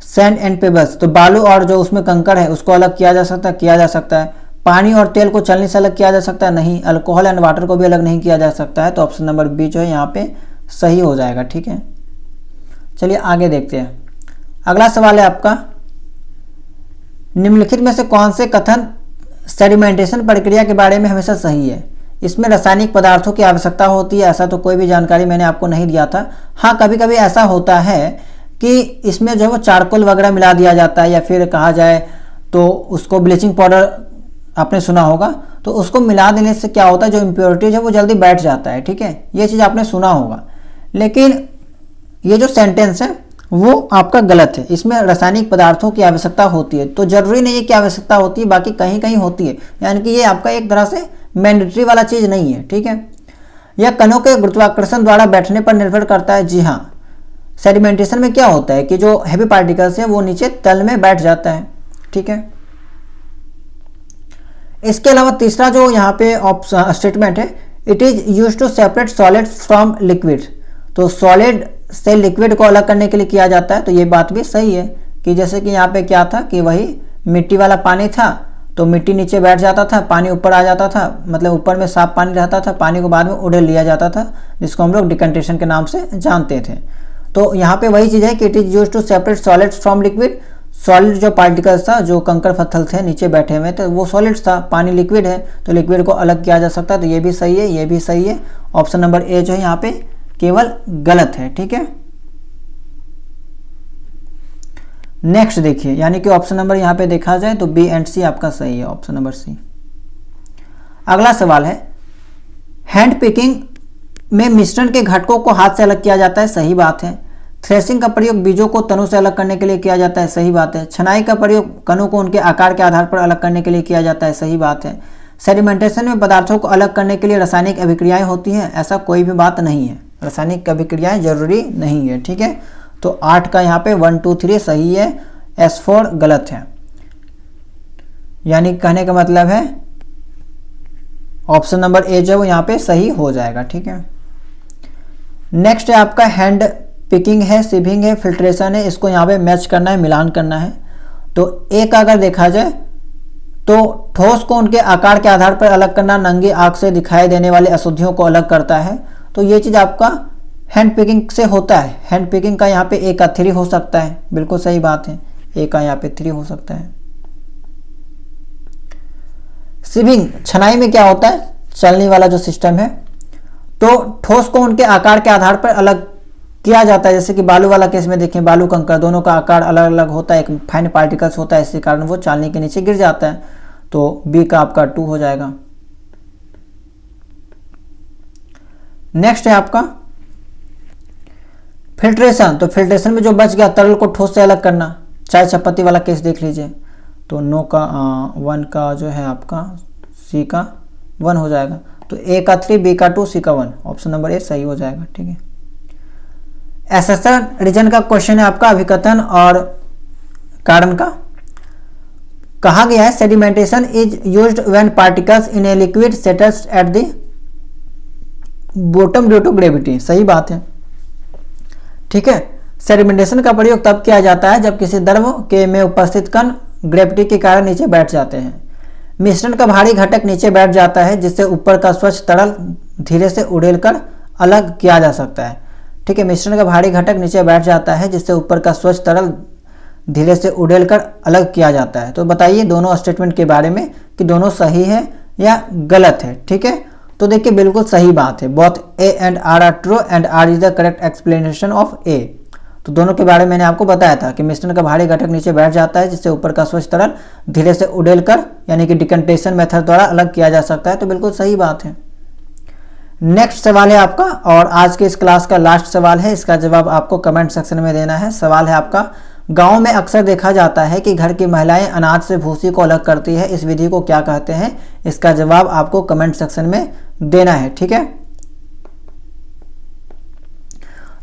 sand and pebbles, तो बालू और जो उसमें कंकड़ है उसको अलग किया जा सकता है, किया जा सकता है। पानी और तेल को चलनी से अलग किया जा सकता है, नहीं। अल्कोहल एंड वाटर को भी अलग नहीं किया जा सकता है, तो ऑप्शन नंबर बी जो है यहाँ पे सही हो जाएगा। ठीक है, चलिए आगे देखते हैं। अगला सवाल है आपका, निम्नलिखित में से कौन से कथन सेडिमेंटेशन प्रक्रिया के बारे में हमेशा सही है? इसमें रासायनिक पदार्थों की आवश्यकता होती है, ऐसा तो कोई भी जानकारी मैंने आपको नहीं दिया था। हाँ, कभी कभी ऐसा होता है कि इसमें जो है वो चारकोल वगैरह मिला दिया जाता है, या फिर कहा जाए तो उसको ब्लीचिंग पाउडर आपने सुना होगा, तो उसको मिला देने से क्या होता है, जो इम्प्योरिटीज है वो जल्दी बैठ जाता है। ठीक है, ये चीज़ आपने सुना होगा। लेकिन ये जो सेंटेंस है वो आपका गलत है। इसमें रासायनिक पदार्थों की आवश्यकता होती है, तो जरूरी नहीं है कि आवश्यकता होती है, बाकी कहीं कहीं होती है, यानी कि ये आपका एक तरह से मैंडेटरी वाला चीज़ नहीं है, ठीक है। यह कणों के गुरुत्वाकर्षण द्वारा बैठने पर निर्भर करता है। जी हाँ, सेडिमेंटेशन में क्या होता है कि जो हैवी पार्टिकल्स है वो नीचे तल में बैठ जाता है, ठीक है। इसके अलावा तीसरा जो यहाँ पे स्टेटमेंट है, it is use to separate solids from liquid, तो सॉलिड से लिक्विड को अलग करने के लिए किया जाता है। तो ये बात भी सही है कि जैसे कि यहाँ पे क्या था कि वही मिट्टी वाला पानी था, तो मिट्टी नीचे बैठ जाता था, पानी ऊपर आ जाता था, मतलब ऊपर में साफ पानी रहता था, पानी को बाद में उड़ेल लिया जाता था, जिसको हम लोग डिकंटेशन के नाम से जानते थे। तो यहाँ पे वही चीज़ है कि it is use to separate solids from liquid. Solid जो पार्टिकल्स था, जो कंकड़ पत्थर थे नीचे बैठे हुए थे, वो सॉलिड्स था, पानी लिक्विड है, तो लिक्विड को अलग किया जा सकता है। तो ये भी सही है, ये भी सही है। ऑप्शन नंबर ए जो है यहाँ पे केवल गलत है, ठीक है। नेक्स्ट देखिए, यानी कि ऑप्शन नंबर यहाँ पे देखा जाए तो बी एंड सी आपका सही है, ऑप्शन नंबर सी। अगला सवाल है, हैंड पिकिंग में मिश्रण के घटकों को हाथ से अलग किया जाता है, सही बात है। थ्रेसिंग का प्रयोग बीजों को तनों से अलग करने के लिए किया जाता है, सही बात है। छनाई का प्रयोग कणों को उनके आकार के आधार पर अलग करने के लिए किया जाता है, सही बात है। सेडिमेंटेशन में पदार्थों को अलग करने के लिए रासायनिक अभिक्रियाएं होती हैं, ऐसा कोई भी बात नहीं है, रासायनिक अभिक्रियाएं जरूरी नहीं है, ठीक है। तो 8 का यहाँ पे 1 2 3 सही है, S4 गलत है। यानी कहने का मतलब है ऑप्शन नंबर ए जो है वो यहाँ पे सही हो जाएगा, ठीक है। नेक्स्ट है आपका हैंड पिकिंग है, सिविंग है, फिल्ट्रेशन है, इसको यहाँ पे मैच करना है, मिलान करना है। तो एक अगर देखा जाए तो ठोस को उनके आकार के आधार पर अलग करना नंगी आंख से दिखाई देने वाली अशुद्धियों को अलग करता है। तो ये चीज़ आपका हैंड पिकिंग से होता है। हैंड पिकिंग का यहाँ पे ए का 3 हो सकता है, बिल्कुल सही बात है, ए का यहाँ पे 3 हो सकता है। सिविंग छनाई में क्या होता है, चलने वाला जो सिस्टम है, तो ठोस को उनके आकार के आधार पर अलग किया जाता है। जैसे कि बालू वाला केस में देखें, बालू कंकड़ दोनों का आकार अलग अलग होता है, एक फाइन पार्टिकल्स होता है, इसी कारण वो चालनी के नीचे गिर जाता है। तो बी का आपका 2 हो जाएगा। नेक्स्ट है आपका फिल्ट्रेशन। तो फिल्ट्रेशन में जो बच गया तरल को ठोस से अलग करना, चाय चपाती वाला केस देख लीजिए। तो नो का 1 का जो है आपका सी का 1 हो जाएगा। तो ए का 3, बी का 2, सी का 1, ऑप्शन नंबर ए सही हो जाएगा, ठीक है। एसेसन रीजन का क्वेश्चन है आपका अभिकथन और कारण का। कहा गया है sedimentation is used when particles in a liquid settles at the bottom due to gravity, सही बात है, ठीक है। सेडिमेंटेशन का प्रयोग तब किया जाता है जब किसी द्रव के में उपस्थित कण ग्रेविटी के कारण नीचे बैठ जाते हैं। मिश्रण का भारी घटक नीचे बैठ जाता है, जिससे ऊपर का स्वच्छ तरल धीरे से उड़ेलकर अलग किया जा सकता है, ठीक है। मिश्रण का भारी घटक नीचे बैठ जाता है, जिससे ऊपर का स्वच्छ तरल धीरे से उड़ेलकर अलग किया जाता है। तो बताइए दोनों स्टेटमेंट के बारे में कि दोनों सही है या गलत है, ठीक है। तो देखिए बिल्कुल सही बात है, both A and R are true and R is the correct explanation of A. तो दोनों के बारे में मैंने आपको बताया था कि मिश्रण का भारी घटक नीचे बैठ जाता है, जिससे ऊपर का स्वच्छ तरल धीरे से उड़ेलकर यानी कि डिकंटेशन मेथड द्वारा अलग किया जा सकता है। तो बिल्कुल सही बात है। नेक्स्ट सवाल है आपका, और आज के इस क्लास का लास्ट सवाल है, इसका जवाब आपको कमेंट सेक्शन में देना है। सवाल है आपका, गांव में अक्सर देखा जाता है कि घर की महिलाएं अनाज से भूसी को अलग करती है, इस विधि को क्या कहते हैं? इसका जवाब आपको कमेंट सेक्शन में देना है, ठीक है।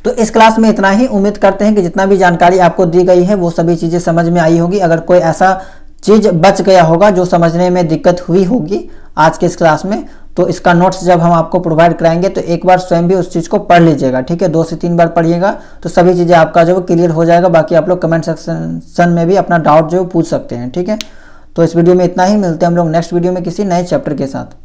तो इस क्लास में इतना ही। उम्मीद करते हैं कि जितना भी जानकारी आपको दी गई है वो सभी चीज़ें समझ में आई होगी। अगर कोई ऐसा चीज़ बच गया होगा जो समझने में दिक्कत हुई होगी आज के इस क्लास में, तो इसका नोट्स जब हम आपको प्रोवाइड कराएंगे तो एक बार स्वयं भी उस चीज़ को पढ़ लीजिएगा, ठीक है। 2 से 3 बार पढ़िएगा तो सभी चीज़ें आपका जो क्लियर हो जाएगा। बाकी आप लोग कमेंट सेक्शन में भी अपना डाउट जो पूछ सकते हैं, ठीक है। तो इस वीडियो में इतना ही, मिलते हैं हम लोग नेक्स्ट वीडियो में किसी नए चैप्टर के साथ।